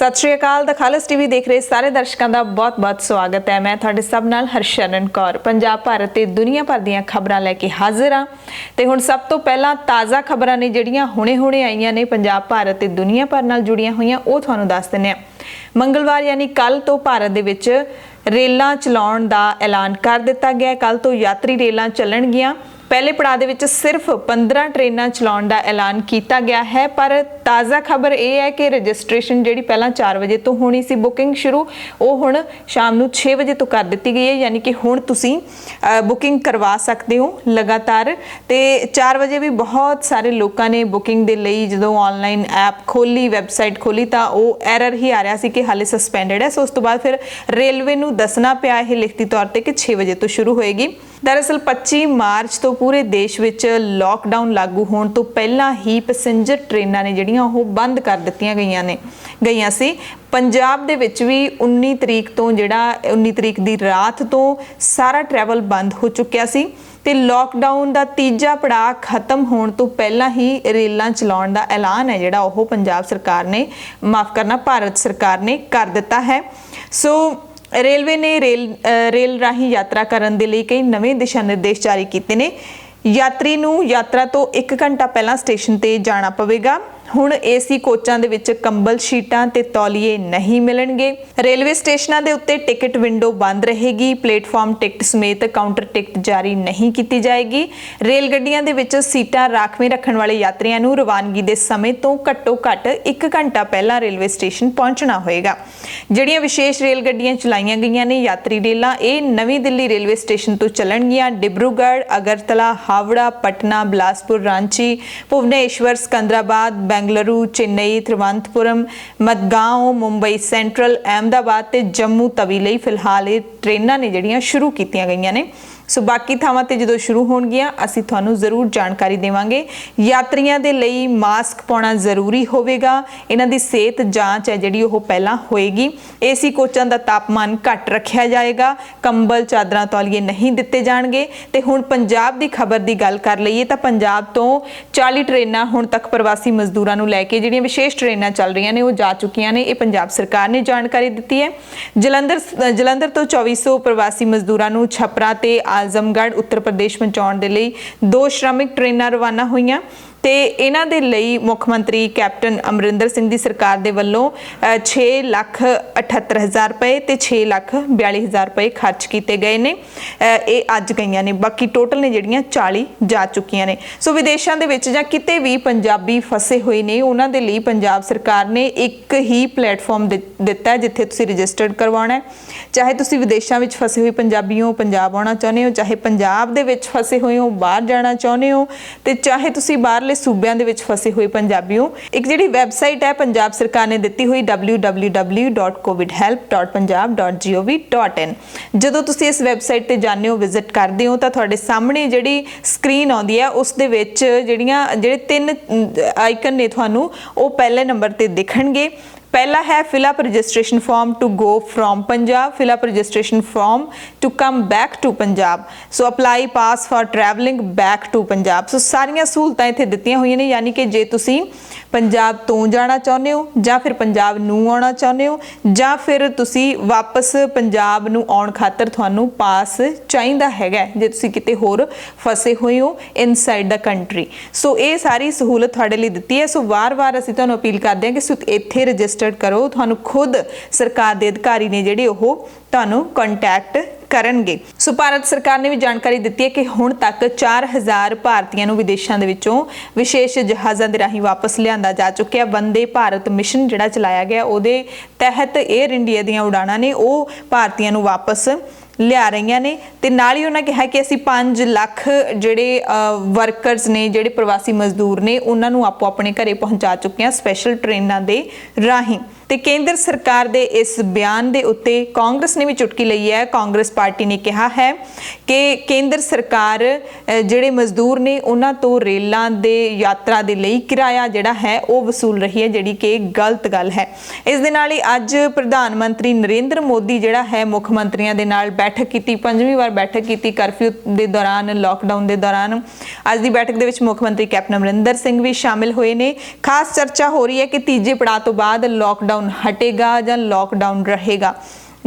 सत श्री अकाल। The खालस TV देख रहे सारे दर्शकों का बहुत बहुत स्वागत है। मैं तुहाडे सब नाल हरशरण कौर पंजाब भारत ते दुनिया भर दीयां खबरां लैके हाजिर हाँ। ते हुण सब तो पहला ताज़ा खबरां ने जिहड़ियां हुणे आईयां ने पंजाब भारत ते दुनिया भर नाल जुड़ियां होईयां ओह तुहानूं दस दिंदे हां। मंगलवार यानी कल तो भारत दे विच रेलां चलाउण दा ऐलान कर दिता गया। कल तो यात्री रेलां चलणगियां। पहले पड़ाव दे विच सिर्फ 15 ट्रेनां चलाउण दा ऐलान किया गया है, पर ताज़ा खबर यह है कि रजिस्ट्रेशन जिहड़ी पहला 4 बजे तो होनी सी बुकिंग शुरू, वो हुण शाम नूं 6 बजे तो कर दी गई है। यानी कि हुण तुसीं बुकिंग करवा सकते हो लगातार। ते 4 बजे भी बहुत सारे लोगों ने बुकिंग दे लई जदों ऑनलाइन ऐप खोली, वैबसाइट खोली तो वो एरर ही आ रहा सी कि हाले सस्पेंडेड है। सो उस तो बाद फिर रेलवे नूं दसना पिया यह लिखती तौर पर कि 6 बजे तो शुरू होएगी। दरअसल 25 मार्च तो पूरे देश विच लॉकडाउन लागू होने तो पहला ही पैसेंजर ट्रेनां ने जिहड़ियां ओह बंद कर दित्तियां गईयां सी। पंजाब दे विच भी 19 तरीक तो जिहड़ा 19 तरीक दी रात तो सारा ट्रैवल बंद हो चुकिया सी ते लॉकडाउन दा तीजा पड़ाव खत्म होने तो पहला ही रेलां चलाउण दा ऐलान है जिहड़ा ओह पंजाब सरकार ने माफ़ करना भारत सरकार ने कर दिता है। सो रेलवे ने रेल राही यात्रा करने के लिए कई नवे दिशा निर्देश जारी किए ने। यात्री नूं यात्रा तो 1 घंटा पहला स्टेशन ते जाना पवेगा। हुण एसी कोचां दे विच कंबल शीटां ते तौलीए नहीं मिलणगे। रेलवे स्टेशनां दे उत्ते टिकट विंडो बंद रहेगी। प्लेटफॉर्म टिकट समेत काउंटर टिकट जारी नहीं की जाएगी। रेल गड्डियां दे विच सीटां राखवें रखण वाले यात्रियों नूं रवानगी दे समय तो घट्टो घट्ट 1 घंटा पहला रेलवे स्टेशन पहुंचना होएगा। जिहड़ियां विशेष रेल गड्डियां चलाईयां गईयां ने यात्री रेलां ये नवीं दिल्ली रेलवे स्टेशन तो चलणगियां। डिब्रूगढ़, अगरतला, हावड़ा, पटना, बिलासपुर, रांची, भुवनेश्वर, सिकंदराबाद, बेंगलुरु, चेन्नई, तिरुवनंतपुरम, मडगांव, मुंबई सेंट्रल, अहमदाबाद ते जम्मू तवी लई फिलहाल ये ट्रेनां ने जिहड़ियां शुरू कीतियां गईयां ने। सो बाकी थावां ते जदों शुरू होणगियां असीं तुहानूं जरूर जानकारी देवांगे। यात्रियों के लिए मास्क पाउणा जरूरी होवेगा। इन्हां दी सेहत जांच है जिहड़ी ओह पहलां होएगी। एसी कोचां दा तापमान घट रखिया जाएगा। कंबल, चादरां, तौलीए नहीं दिते जाणगे। ते हुण पंजाब दी खबर दी गल कर लईए तां पंजाब तो 40 ट्रेनां हुण तक प्रवासी मजदूरां नूं लैके जिहड़ियां विशेष ट्रेनां चल रहीआं ने ओह जा चुकीआं ने। इह पंजाब सरकार ने जानकारी दित्ती है। जलंधर तो 2400 प्रवासी मजदूरां नूं छपरा ते आजमगढ़ उत्तर प्रदेश पहुंचाउण दे लई 2 श्रमिक ट्रेनां रवाना होईयां ते इन्हां दे लई मुख मंत्री कैप्टन अमरिंदर सिंह दी सरकार दे वल्लों 6,78,000 रुपए ते 6,42,000 रुपए खर्च किए गए ने। ये अज गईयां ने। बाकी टोटल ने जिहड़ियां 40 जा चुकियां ने। सो विदेशां दे विच जां किते भी पंजाबी फसे हुए ने उन्हां दे लई पंजाब सरकार ने एक ही प्लेटफॉर्म दिता है जिथे तुसीं रजिस्टर्ड करवाउणा है। चाहे तुसीं विदेशां विच फसे हुए पंजाबी हो, पंजाब आउणा चाहुंदे हो, चाहे पंजाब दे विच फसे हुए हो, बाहर जाना चाहुंदे हो, ते चाहे तुसीं बाहर सूबियां दे विच फसे हुए पंजाबी हो। एक जिहड़ी वैबसाइट है पंजाब सरकार ने दित्ती हुई www.covidhelp.punjab.gov.in। जदों तुसीं इस वैबसाइट ते जाने हो, विजिट करदे हो तां तुहाडे सामने जिहड़ी स्क्रीन आउंदी है उस दे विच जिहड़े 3 आइकन ने तुहानूं ओह पहले नंबर ते दिखणगे। पहला है fill up registration form to go from Punjab, fill up registration form to come back to Punjab, so apply pass for travelling back to Punjab. So सारियां सहूलतां इत्थे दित्तियां होईयां ने। यानी कि जे तुसीं पंजाब तो जाना चाहुंदे हो जां फिर पंजाब नूं आउणा चाहुंदे हो जां फिर तुसीं वापस पंजाब नूं आउण खातर तुहानूं पास चाहीदा हैगा जे तुसीं किते होर फसे हुए हो इनसाइड द कंट्री। सो ये सारी सहूलत तुहाडे लई दित्ती है। सो वार-वार असीं तुहानूं अपील करदे हां कि इत्थे रजिस्टर्ड करो। तुहानूं खुद सरकार दे अधिकारी ने जिहड़े ओह तुहानूं कॉन्टैक्ट करनगे। सो भारत सरकार ने भी जानकारी दी है कि हुण तक 4000 भारतीयों नूं विदेशों दे विचों विशेष जहाज़ां दे राहीं वापस लिआंदा जा चुक्या। वंदे भारत मिशन जिहड़ा चलाया गया उहदे तहत एयर इंडिया दीआं उड़ाणां ने ओह भारतीयों नूं वापस लिया रही ने। ते नाल ही उन्होंने कहा कि असीं 5 लाख जिहड़े वर्करस ने, जिहड़े प्रवासी मजदूर ने, उन्हां नूं आपो अपने घरे पहुंचा चुके हैं स्पैशल ट्रेनां दे राहीं। ते केंद्र सरकार दे इस बयान दे उत्ते कांग्रेस ने भी चुटकी लई है। कांग्रेस पार्टी ने कहा है कि केंद्र सरकार जिहड़े मजदूर ने उन्हां तो रेलां दे यात्रा दे लई किराया जिहड़ा है वो वसूल रही है, जिहड़ी कि गलत गल है। इस दे नाल ही अज प्रधानमंत्री नरेंद्र मोदी जिहड़ा है मुख मंत्रियों दे नाल बैठक की, 5वीं वार बैठक की करफ्यू के दौरान, लॉकडाउन के दौरान। अज की बैठक के मुख्य मंत्री कैप्टन अमरिंदर सिंह भी शामिल हुए ने। खास चर्चा हो रही है कि तीजे पड़ाव तो बाद लॉकडाउन हटेगा या लॉकडाउन रहेगा।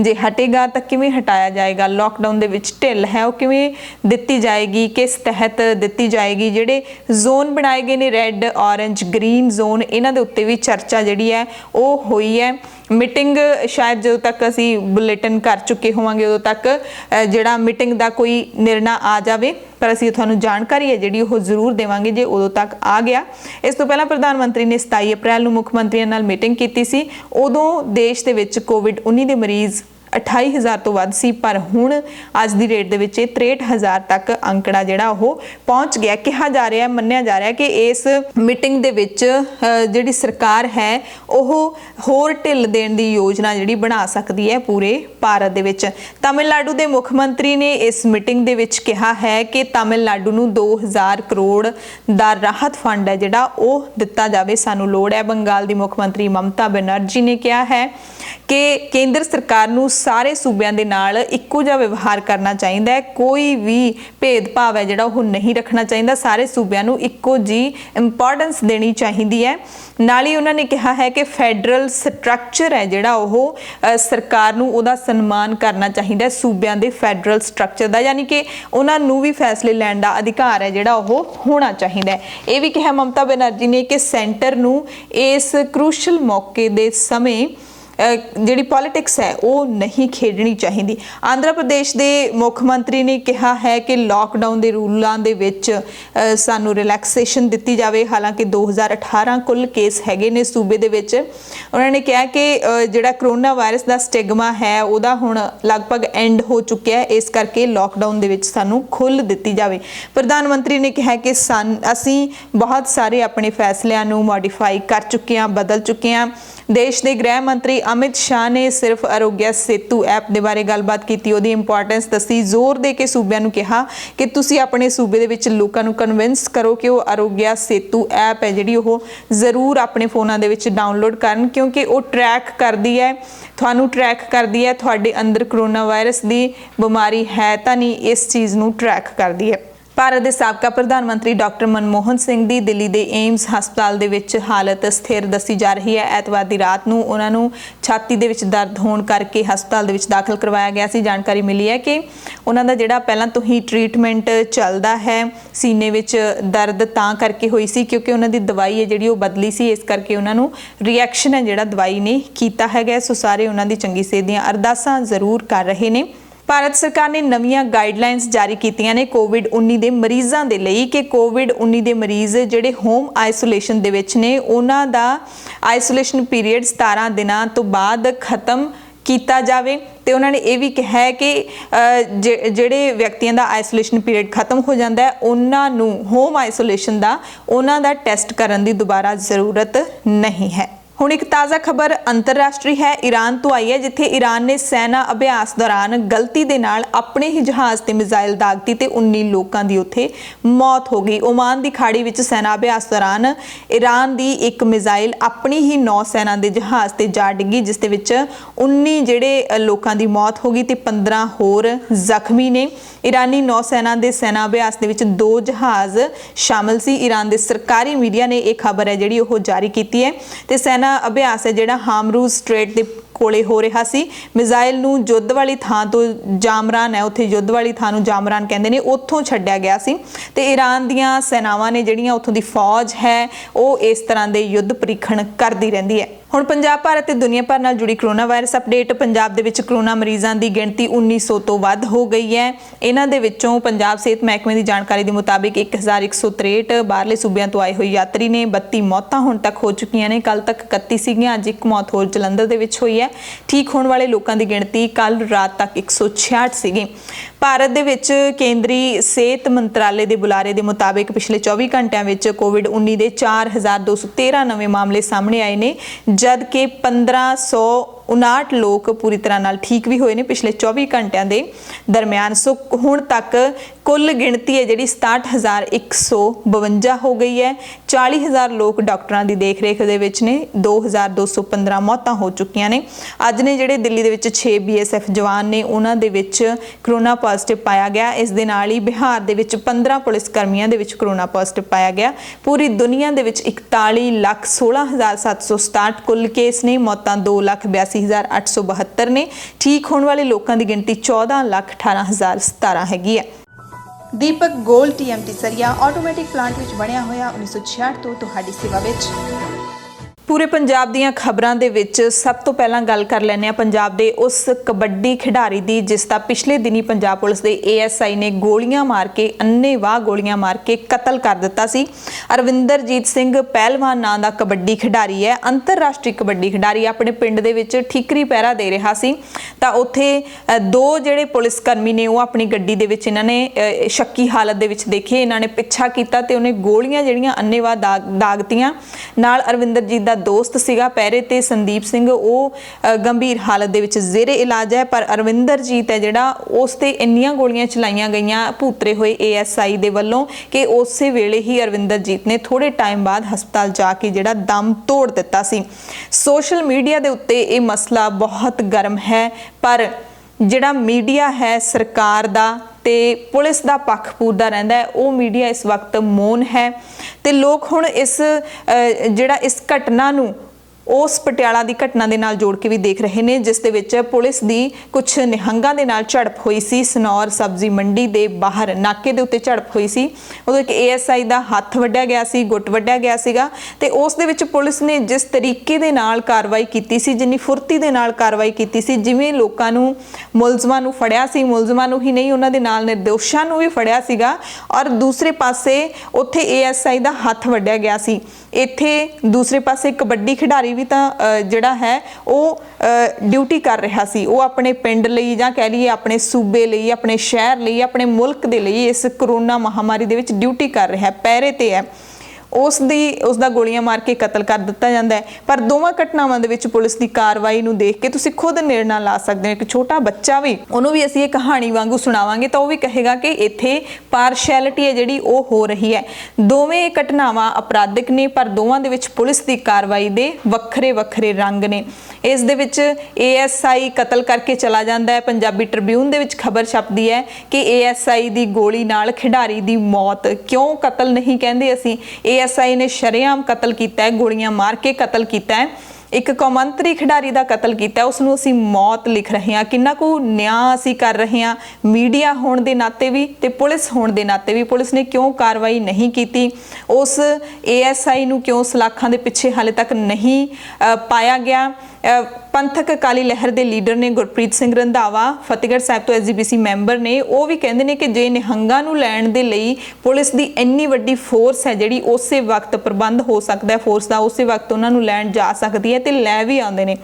जे हटेगा तो किवें हटाया जाएगा, लॉकडाउन दे विच ढिल है वो किवें दित्ती जाएगी, किस तहत दित्ती जाएगी। जिहड़े जोन बनाए गए ने रेड, ऑरेंज, ग्रीन जोन, इन्हां दे उत्ते भी चर्चा जिहड़ी है वो हुई है। मीटिंग शायद जो तक असी बुलेटिन कर चुके होवांगे उदों तक जिहड़ा मीटिंग का कोई निर्णय आ जाए, पर असी तुहानूं जानकारी है जिहड़ी वो जरूर देवांगे जे उदों तक आ गया। इस तो पहला प्रधानमंत्री ने 27 अप्रैल नूं मुख मंत्रियों नाल मीटिंग कीती सी। उदों देश दे विच कोविड-19 दे मरीज़ 28,000 तो वध सी, पर हुण अज दी डेट दे विच 63,000 तक अंकड़ा जिहड़ा वो पहुंच गया। कहा जा रहा है, मन्निया जा रहा है कि इस मीटिंग दे विच जिहड़ी सरकार है वो होर ढिल देण दी योजना जिहड़ी बना सकदी है पूरे भारत दे विच। तमिलनाडु दे मुख मंत्री ने इस मीटिंग दे विच कहा है कि तमिलनाडु नूं 2,000 करोड़ दा राहत फंड है जिहड़ा वो दिता जावे, सानूं लोड़ है। बंगाल दी मुख मंत्री ममता बनर्जी ने कहा है कि केंद्र सरकार नूं सारे सूबियां दे नाल इक्को जिहा व्यवहार करना चाहिए, कोई भी भेदभाव है जिहड़ा वो नहीं रखना चाहिए, सारे सूबियां नूं इक्को जी इंपॉर्टेंस देनी चाहिए है। नाल ही उन्होंने कहा है कि फैडरल स्ट्रक्चर है जिहड़ा वो सरकार नूं उहदा सन्मान करना चाहिए, सूबियां दे फैडरल स्ट्रक्चर दा, यानी कि उन्हां नूं भी फैसले लैण दा अधिकार है जिहड़ा वो होना चाहिए। ये भी कहा ममता बनर्जी ने कि सेंटर नूं इस क्रूशल मौके दे समय जिहड़ी पॉलिटिक्स है वो नहीं खेडनी चाहिए। आंध्र प्रदेश के मुख मंत्री ने कहा है कि लॉकडाउन के रूलों के विच सानू रिलैक्सेशन दी जाए। हालांकि 2018 कुल केस हैगे ने सूबे दे विच। उन्होंने कहा कि जिहड़ा कोरोना वायरस का स्टिगमा है वह हुण लगभग एंड हो चुका है, इस करके लॉकडाउन के विच सानू खुल दी जाए। प्रधानमंत्री ने कहा कि असी बहुत सारे अपने फैसलों को मॉडिफाई कर चुके हैं, बदल चुके हैं। देश के गृह मंत्री अमित शाह ने सिर्फ आरोग्य सेतु ऐप के बारे गलबात की, उसकी इंपॉर्टेंस दसी, जोर दे के सूबियां नूं कहा कि तुसी अपने सूबे दे विच लोकां नूं कन्विंस करो कि वो आरोग्य सेतु ऐप है जिहड़ी वो जरूर अपने फोनां दे विच डाउनलोड करन, क्योंकि वो ट्रैक करदी है, तुहानूं ट्रैक करदी है तुहाडे अंदर कोरोना वायरस की बीमारी है तां नहीं, इस चीज़ नूं ट्रैक करदी है। भारत के साबका प्रधानमंत्री डॉक्टर मनमोहन सिंह की दिल्ली के एम्स हस्पताल दे विच हालत स्थिर दसी जा रही है। ऐतवार की रात नूं उन्हां नूं छाती दे विच दर्द होने करके हस्पताल दे विच दाखिल करवाया गया सी। जानकारी मिली है कि उन्हां दा जिहड़ा पहलां तो ही ट्रीटमेंट चलदा है, सीने विच दर्द तां करके हुई सी क्योंकि उन्हां दी दवाई है जिहड़ी वो बदली सी, इस करके उन्हां नूं रिएक्शन है जिहड़ा दवाई ने कीता हैगा। सो सारे उन्हां दी चंगी सेहत दीआं अरदासां जरूर कर रहे ने। भारत सरकार ने नवीं गाइडलाइनस जारी कीतियां ने कोविड-19 के मरीजों के लिए कि कोविड-19 के मरीज जिहड़े होम आइसोलेशन दे विच ने उन्हां दा आइसोलेशन पीरीयड 17 दिनों तो बाद खत्म किया जाए। तो उन्होंने ये भी कहा है कि जिहड़े व्यक्तियों का आइसोलेशन पीरीयड खत्म हो जाता है उन्होंने होम आइसोलेशन का उन्हां दा टेस्ट करने की दोबारा जरूरत नहीं है। हुण एक ताज़ा खबर अंतरराष्ट्रीय है, ईरान तो आई है, जिथे ईरान ने सेना अभ्यास दौरान गलती दे नाल अपने ही जहाज़ ते मिसाइल दागती ते 19 लोगों की उत्थे मौत हो गई। ओमान की खाड़ी विच सेना अभ्यास दौरान ईरान की एक मिसाइल अपनी ही नौसेना के जहाज़ ते जा डिगी, जिस दे विच 19 जिहड़े लोगों की मौत हो गई ते 15 होर जख्मी ने। ईरानी नौसेना के सेना अभ्यास दे विच 2 जहाज़ शामिल सी। ईरान के सरकारी मीडिया ने एक खबर है जिहड़ी ओह जारी की है। ते सेना अभ्यास है जिहड़ा हार्मूज स्ट्रेट के कोले हो रहा सी। मिसाइल नूं युद्ध वाली थां तो जामरान है, उत्थे युद्ध वाली थां नूं जामरान कहंदे ने, उत्थों छड्डिया गया सी ते ईरान दीआं सेनावां ने जिहड़ियां उत्थों दी फौज है वो इस तरह के युद्ध परीक्षण करती रहिंदी है। हुण पंजाब भारत ते दुनिया भर नाल जुड़ी कोरोना वायरस अपडेट। पंजाब दे विच कोरोना मरीज़ां की गिणती 1900 तो वध हो गई है। इन्हां दे विचों पंजाब सेहत महकमे की जानकारी के मुताबिक 1163 बाहरले सूबियां तो आए हुए यात्री ने। 32 मौतां हुण तक हो चुकियां ने, कल तक 31 सीगियां, अज एक मौत होर जलंधर दे विच होई है। ठीक होने वाले लोगों की गिणती कल रात तक 166 सीगी। भारत दे विच केंद्रीय सेहत मंत्रालय के बुलारे के मुताबिक पिछले 24 घंटिया में कोविड-19 के 4213 नवे मामले सामने आए ने, जबकि 1559 लोग पूरी तरह नाल ठीक भी हुए ने पिछले 24 घंटिया के दरम्यान। सो हुण तक कुल गिणती है जिहड़ी 67,152 हो गई है। 40,000 लोग डॉक्टरां दी देख रेख दे विच ने। 2,215 मौतां हो चुकीਆਂ ने। अज ने जिहड़े दिल्ली दे विच 6 BSF जवान ने उन्हां दे विच कोरोना पॉजिटिव पाया गया। इस दे नाल ही बिहार दे विच 15 पुलिस कर्मियों दे विच कोरोना पॉजिटिव पाया गया। पूरी दुनिया दे विच 41,16,767 कुल केस ने। मौतां 2,82,872 ने। ठीक होने वाले लोगों की गिनती 14,18,017 हैगी है। दीपक गोल्ड TMT सरिया ऑटोमैटिक प्लांट विच बनिया होया 1966 तो तुहाडी सेवा विच। पूरे पंजाब दीयां खबरां दे विच सब तो पहलां गल कर लैंदे आ पंजाब दे उस कबड्डी खिडारी दी जिसदा पिछले दिनी पंजाब पुलिस दे ASI ने गोलियां मार के अन्नेवाह गोलियां मार के कतल कर दिता सी। अरविंदरजीत सिंह पहलवान नां दा कबड्डी खिडारी है, अंतरराष्ट्रीय कबड्डी खिडारी। अपने पिंड दे विच ठीकरी पहरा दे रहा सी तां उत्थे दो जिहड़े पुलिस कर्मी ने वो अपनी गड्डी दे विच इन्हां ने शक्की हालत दे विच देखे। इन्हां ने पिछा कीता ते उहने गोलियां जिहड़ियां अन्नेवाह दागतियां। नाल अरविंदरजीत दा दोस्त सीगा पहरे ते संदीप सिंह वो गंभीर हालत दे विच ज़ेरे इलाज है। पर अरविंदरजीत है जिहड़ा उस ते इन्नियां गोलियां चलाईयां गईयां भूतरे होए ASI दे वल्लों कि उस वेले ही अरविंदरजीत ने थोड़े टाइम बाद हस्पताल जाके जिहड़ा दम तोड़ दिता सी। सोशल मीडिया दे उत्ते ये मसला बहुत गर्म है, पर जिहड़ा मीडिया है सरकार दा ते पुलिस दा पक्ष पूरदा रहिंदा है, वो मीडिया इस वक्त मौन है। ते लोग हुण इस जिहड़ा इस घटना नूं उस पटियाला की घटना के नाल जोड़ के भी देख रहे हैं जिस दे विच पुलिस की कुछ निहंगां दे नाल झड़प हुई सी। सनौर सब्जी मंडी के बाहर नाके दे उत्ते झड़प हुई सी। उदों एक ASI का हत्थ वड्ढिया गया सी, गुੱਟ वड्ढिया गया सीगा ते उस दे विच पुलिस ने जिस तरीके दे नाल कार्रवाई कीती सी, जिन्नी फुर्ती दे नाल कार्रवाई कीती सी, जिवें लोकां नूं मुलजमां नूं फड़िया सी, मुलजमां नूं ही नहीं उन्हां दे नाल निर्दोशां नूं भी फड़िया सीगा और दूसरे पासे उत्थे ASI का हत्थ वड्ढिया गया सी। इत्थे दूसरे पासे कबड्डी खिडारी भी तो जिहड़ा है वो ड्यूटी कर रहा सी। वो अपने पिंड लई जां कह लईए अपने सूबे लई, अपने शहर लई, अपने मुल्क दे लई इस कोरोना महामारी दे विच ड्यूटी कर रहा है, पैरे ते है। उसदा गोलियां मार के कतल कर दिता जाता है। पर दोवां घटनावां दे विच पुलिस की कार्रवाई नूं देख के तुसीं खुद निर्णय ला सकते हो। एक छोटा बच्चा भी उन्होंने भी असीं ये कहानी वांगू सुणावांगे तो वो भी कहेगा कि इत्थे पार्शैलिटी है जिहड़ी वो हो रही है। दोवें घटनावां अपराधिक ने पर दोवां दे विच पुलिस की कार्रवाई दे वक्खरे वक्खरे रंग ने। इस दे विच ASI कतल करके चला जाता है। पंजाबी ट्रिब्यून दे विच खबर छपदी है कि ASI की गोली नाल खिडारी की मौत। क्यों कतल नहीं कहंदे असीं, ASI ने शरेआम कतल किया है, गोलियां मार के कतल किया है। एक कौमांतरी खिडारी का कतल किया, उसनूं असीं मौत लिख रहे हैं। किन्ना को न्याय असीं कर रहे हैं मीडिया होने के नाते भी ते पुलिस होने के नाते भी। पुलिस ने क्यों कार्रवाई नहीं की, उस ASI नूं क्यों सलाखां दे पिछे हाले तक नहीं पाया गया। पंथक अकाली लहर के लीडर ने गुरप्रीत सिंह रंधावा फतेहगढ़ साहब तो SGPC मैंबर ने वो भी कहते हैं कि जे निहंगां नूं लैण दे लई पुलिस की इन्नी वड्डी फोर्स है जिहड़ी उस वक्त प्रबंध हो सकता है, फोर्स का उस वक्त उन्होंने लैण जा सकती है तो लै भी आते हैं।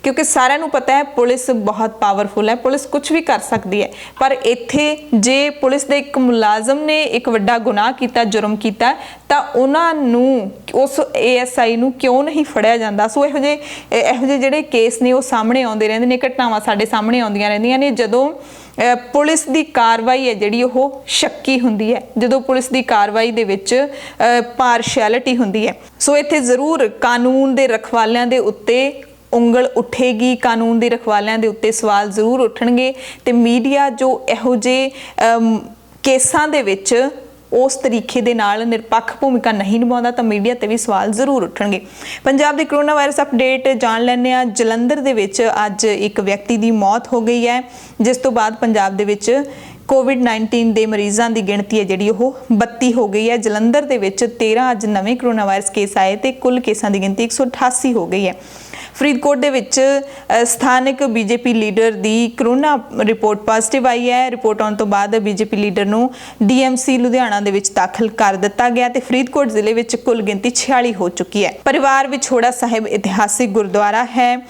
क्योंकि सारिਆਂ नूं पता है पुलिस बहुत पावरफुल है, पुलिस कुछ भी कर सकती है। पर इत्थे जे पुलिस के एक मुलाजम ने एक वड्डा गुनाह किया, जुर्म किया, तो उन्होंने उस ASI नूं क्यों नहीं फड़िया जाता। सो इहो जे जिहड़े केस ने वो सामने आउंदे रहिंदे ने, घटनावां साडे सामने आउंदियां रहिंदियां ने जदों पुलिस की कार्रवाई है जिहड़ी वो शक्की हुंदी है, जदों पुलिस की कार्रवाई दे विच पार्शैलिटी हुंदी है। सो इत्थे जरूर कानून के रखवालियां दे उत्ते उंगल उठेगी, कानून के रखवालियां दे उत्ते सवाल जरूर उठणगे ते मीडिया जो इहो जे केसां दे विच उस तरीके दे नाल निरपक्ष भूमिका नहीं निभाता तो मीडिया ते भी सवाल जरूर उठणगे। पंजाब दी कोरोना वायरस अपडेट जान लैंदे आ। जलंधर दे विच अज एक व्यक्ति की मौत हो गई है, जिस तो बाद पंजाब दे विच कोविड-19 के मरीजों की गिणती है जिहड़ी वो 32 हो गई है। जलंधर दे विच 13 अज नवे कोरोना वायरस केस आए तो कुल केसां की गिणती 188 हो गई है। फरीदकोट दे विच स्थानिक BJP लीडर की कोरोना रिपोर्ट पॉजिटिव आई है। रिपोर्ट आने तो बाद BJP लीडर नूं DMC लुधियाना दे विच दाखिल कर दिता गया ते फरीदकोट जिले विच कुल गिनती 46 हो चुकी है। परिवार विछोड़ा साहिब इतिहासिक गुरुद्वारा है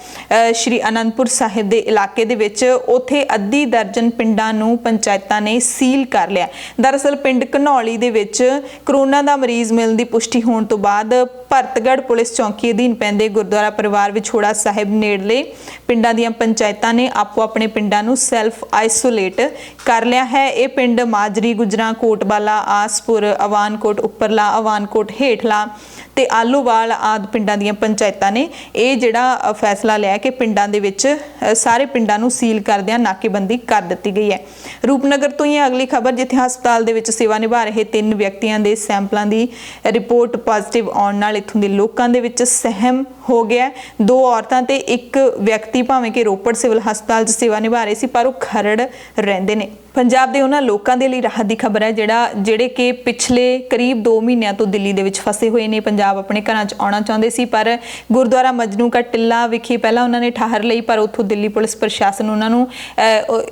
श्री आनंदपुर साहिब के इलाके दे विच, उत्थे अद्धी दर्जन पिंडां नूं पंचायतां ने सील कर लिया। दरअसल पिंड घनौली दे विच कोरोना का मरीज मिलने की पुष्टि होने तो बाद भरतगढ़ पुलिस चौकी अधीन पैंदे गुरुद्वारा परिवार विछोड़ा ਮਛੋੜਾ ਸਾਹਿਬ ਨੇੜਲੇ ਪਿੰਡਾਂ ਦੀਆਂ ਪੰਚਾਇਤਾਂ ਨੇ ਆਪੋ ਆਪਣੇ ਪਿੰਡਾਂ ਨੂੰ ਸੈਲਫ ਆਈਸੋਲੇਟ ਕਰ ਲਿਆ ਹੈ। ਇਹ ਪਿੰਡ ਮਾਜਰੀ, ਗੁਜਰਾਂ, ਕੋਟਬਾਲਾ, ਆਸਪੁਰ, ਅਵਾਨਕੋਟ ਉੱਪਰਲਾ, ਅਵਾਨਕੋਟ ਹੇਠਲਾ ਤੇ ਆਲੋਵਾਲ ਆਦਿ ਪਿੰਡਾਂ ਦੀਆਂ ਪੰਚਾਇਤਾਂ ਨੇ ਇਹ ਜਿਹੜਾ ਫੈਸਲਾ ਲਿਆ ਕਿ ਪਿੰਡਾਂ ਦੇ ਵਿੱਚ ਸਾਰੇ ਪਿੰਡਾਂ ਨੂੰ ਸੀਲ ਕਰਦਿਆਂ ਨਾਕੇਬੰਦੀ ਕਰ ਦਿੱਤੀ ਗਈ ਹੈ। ਰੂਪਨਗਰ ਤੋਂ ਹੀ ਅਗਲੀ ਖਬਰ, ਜਿੱਥੇ ਹਸਪਤਾਲ ਦੇ ਵਿੱਚ ਸੇਵਾ ਨਿਭਾ ਰਹੇ 3 ਵਿਅਕਤੀਆਂ ਦੇ ਸੈਂਪਲਾਂ ਦੀ ਰਿਪੋਰਟ ਪੋਜ਼ਿਟਿਵ ਆਉਣ ਨਾਲ ਇੱਥੋਂ ਦੇ ਲੋਕਾਂ ਦੇ ਵਿੱਚ ਸਹਿਮ ਹੋ ਗਿਆ। 2 ਔਰਤਾਂ ਤੇ 1 ਵਿਅਕਤੀ ਭਾਵੇਂ ਕਿ ਰੋਪੜ ਸਿਵਲ ਹਸਪਤਾਲ 'ਚ ਸੇਵਾ ਨਿਭਾ ਰਹੇ ਸੀ, ਪਰ ਉਹ ਖਰੜ ਰਹਿੰਦੇ ਨੇ। ਪੰਜਾਬ ਦੇ ਉਹਨਾਂ ਲੋਕਾਂ ਦੇ ਲਈ ਰਾਹਤ ਦੀ ਖਬਰ ਹੈ ਜਿਹੜੇ ਕਿ ਪਿਛਲੇ ਕਰੀਬ 2 ਮਹੀਨਿਆਂ ਤੋਂ ਦਿੱਲੀ ਦੇ ਵਿੱਚ ਫਸੇ ਹੋਏ ਨੇ। ਪੰਜਾਬ ਆਪਣੇ ਘਰਾਂ 'ਚ ਆਉਣਾ ਚਾਹੁੰਦੇ ਸੀ, ਪਰ ਗੁਰਦੁਆਰਾ ਮਜਨੂ ਕਾ ਟਿੱਲਾ ਵਿਖੇ ਪਹਿਲਾਂ ਉਹਨਾਂ ਨੇ ਠਹਿਰ ਲਈ, ਪਰ ਉੱਥੋਂ ਦਿੱਲੀ ਪੁਲਿਸ ਪ੍ਰਸ਼ਾਸਨ ਉਹਨਾਂ ਨੂੰ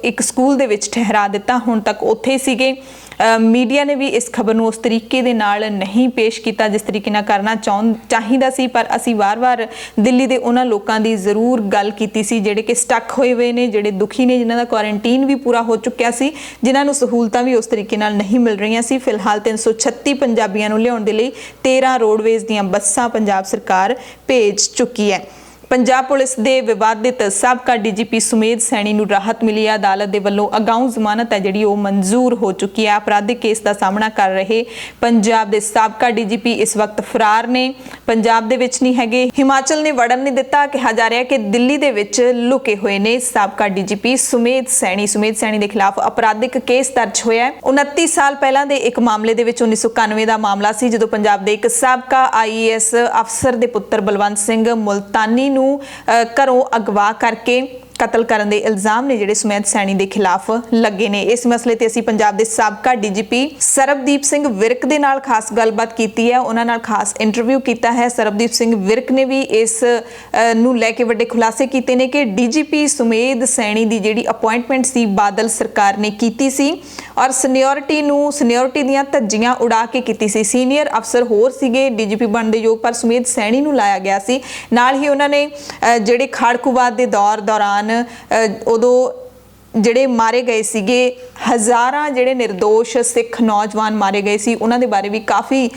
ਇੱਕ ਸਕੂਲ ਦੇ ਵਿੱਚ ਠਹਿਰਾ ਦਿੱਤਾ। ਹੁਣ ਤੱਕ ਉੱਥੇ ਸੀਗੇ। ਮੀਡੀਆ ਨੇ ਵੀ ਇਸ ਖਬਰ ਨੂੰ ਉਸ ਤਰੀਕੇ ਦੇ ਨਾਲ ਨਹੀਂ ਪੇਸ਼ ਕੀਤਾ ਜਿਸ ਤਰੀਕੇ ਨਾਲ ਕਰਨਾ ਚਾਹੀਦਾ ਸੀ, ਪਰ ਅਸੀਂ ਵਾਰ-ਵਾਰ ਦਿੱਲੀ ਦੇ ਉਹਨਾਂ ਲੋਕਾਂ ਦੀ ਜ਼ਰੂਰ ਗੱਲ ਕੀਤੀ ਸੀ ਜਿਹੜੇ ਕਿ ਸਟਕ ਹੋਏ ਨੇ, ਜਿਹੜੇ ਦੁਖੀ ਨੇ, ਜਿਨ੍ਹਾਂ ਦਾ ਕੁਆਰੰਟੀਨ ਵੀ ਪੂਰਾ ਹੋ ਚੁੱਕਿਆ ਸੀ, ਜਿਨ੍ਹਾਂ ਨੂੰ ਸਹੂਲਤਾਂ ਵੀ ਉਸ ਤਰੀਕੇ ਨਾਲ ਨਹੀਂ ਮਿਲ ਰਹੀਆਂ ਸੀ। ਫਿਲਹਾਲ 336 ਪੰਜਾਬੀਆਂ ਨੂੰ ਲਿਆਉਣ ਦੇ ਲਈ 13 ਰੋਡਵੇਜ਼ ਦੀਆਂ ਬੱਸਾਂ ਪੰਜਾਬ ਸਰਕਾਰ ਭੇਜ ਚੁੱਕੀ ਹੈ। ਪੰਜਾਬ ਪੁਲਿਸ ਦੇ ਵਿਵਾਦਿਤ ਸਾਬਕਾ ਡੀਜੀਪੀ ਸੁਮੇਧ ਸੈਣੀ ਨੂੰ ਰਾਹਤ ਮਿਲੀ ਹੈ। ਅਦਾਲਤ ਦੇ ਵੱਲੋਂ ਅਗਾਊਂ ਜ਼ਮਾਨਤ ਹੈ ਜਿਹੜੀ ਉਹ ਮਨਜ਼ੂਰ ਹੋ ਚੁੱਕੀ ਹੈ। ਅਪਰਾਧਿਕ ਕੇਸ ਦਾ ਸਾਹਮਣਾ ਕਰ ਰਹੇ ਪੰਜਾਬ ਦੇ ਸਾਬਕਾ ਡੀਜੀਪੀ ਇਸ ਵਕਤ ਫਰਾਰ ਨੇ, ਪੰਜਾਬ ਦੇ ਵਿੱਚ ਨਹੀਂ ਹੈਗੇ। ਹਿਮਾਚਲ ਨੇ ਵੜਨ ਨਹੀਂ ਦਿੱਤਾ। ਕਿਹਾ ਜਾ ਰਿਹਾ ਕਿ ਦਿੱਲੀ ਦੇ ਵਿੱਚ ਲੁਕੇ ਹੋਏ ਨੇ ਸਾਬਕਾ ਡੀਜੀਪੀ ਸੁਮੇਧ ਸੈਣੀ ਦੇ ਖਿਲਾਫ ਅਪਰਾਧਿਕ ਕੇਸ ਦਰਜ ਹੋਇਆ ਹੈ। 29 ਸਾਲ ਪਹਿਲਾਂ ਦੇ ਇੱਕ ਮਾਮਲੇ ਦੇ ਵਿੱਚ 1991 ਦਾ ਮਾਮਲਾ ਸੀ, ਜਦੋਂ ਪੰਜਾਬ ਦੇ ਇੱਕ ਸਾਬਕਾ ਆਈਏਐਸ ਅਫਸਰ ਦੇ ਪੁੱਤਰ ਬਲਵੰਤ ਸਿੰਘ ਮੁਲਤਾਨੀ ਨੂੰ ਘਰੋਂ ਅਗਵਾ ਕਰਕੇ ਕਤਲ ਕਰਨ ਦੇ ਇਲਜ਼ਾਮ ਨੇ ਜਿਹੜੇ ਸੁਮੇਧ ਸੈਣੀ ਦੇ ਖਿਲਾਫ ਲੱਗੇ ਨੇ। ਇਸ ਮਸਲੇ ਤੇ ਅਸੀਂ ਪੰਜਾਬ ਦੇ ਸਾਬਕਾ ਡੀਜੀਪੀ ਸਰਬਦੀਪ ਸਿੰਘ ਵਿਰਕ ਦੇ ਨਾਲ ਖਾਸ ਗੱਲਬਾਤ ਕੀਤੀ ਹੈ, ਉਹਨਾਂ ਨਾਲ ਖਾਸ ਇੰਟਰਵਿਊ ਕੀਤਾ ਹੈ। ਸਰਬਦੀਪ ਸਿੰਘ ਵਿਰਕ ਨੇ ਵੀ ਇਸ ਨੂੰ ਲੈ ਕੇ ਵੱਡੇ ਖੁਲਾਸੇ ਕੀਤੇ ਨੇ ਕਿ ਡੀਜੀਪੀ ਸੁਮੇਧ ਸੈਣੀ ਦੀ ਜਿਹੜੀ ਅਪਾਇੰਟਮੈਂਟ ਸੀ ਬਾਦਲ ਸਰਕਾਰ ਨੇ ਕੀਤੀ ਸੀ ਔਰ ਸੀਨੀਅਰਿਟੀ ਦੀਆਂ ਧੱਜੀਆਂ ਉਡਾ ਕੇ ਕੀਤੀ ਸੀ। ਸੀਨੀਅਰ ਅਫਸਰ ਹੋਰ ਸੀਗੇ ਡੀਜੀਪੀ ਬਣਨ ਦੇ ਯੋਗ, ਪਰ ਸੁਮੇਧ ਸੈਣੀ ਨੂੰ ਲਾਇਆ ਗਿਆ ਸੀ। ਨਾਲ ਹੀ ਉਹਨਾਂ ਨੇ ਜਿਹੜੇ ਖਾੜਕੂਵਾਦ ਦੇ ਦੌਰਾਨ ਉਦੋਂ ਜਿਹੜੇ ਮਾਰੇ ਗਏ ਸੀਗੇ, ਹਜ਼ਾਰਾਂ ਜਿਹੜੇ ਨਿਰਦੋਸ਼ ਸਿੱਖ ਨੌਜਵਾਨ ਮਾਰੇ ਗਏ ਸੀ, ਉਹਨਾਂ ਦੇ ਬਾਰੇ ਵੀ ਕਾਫੀ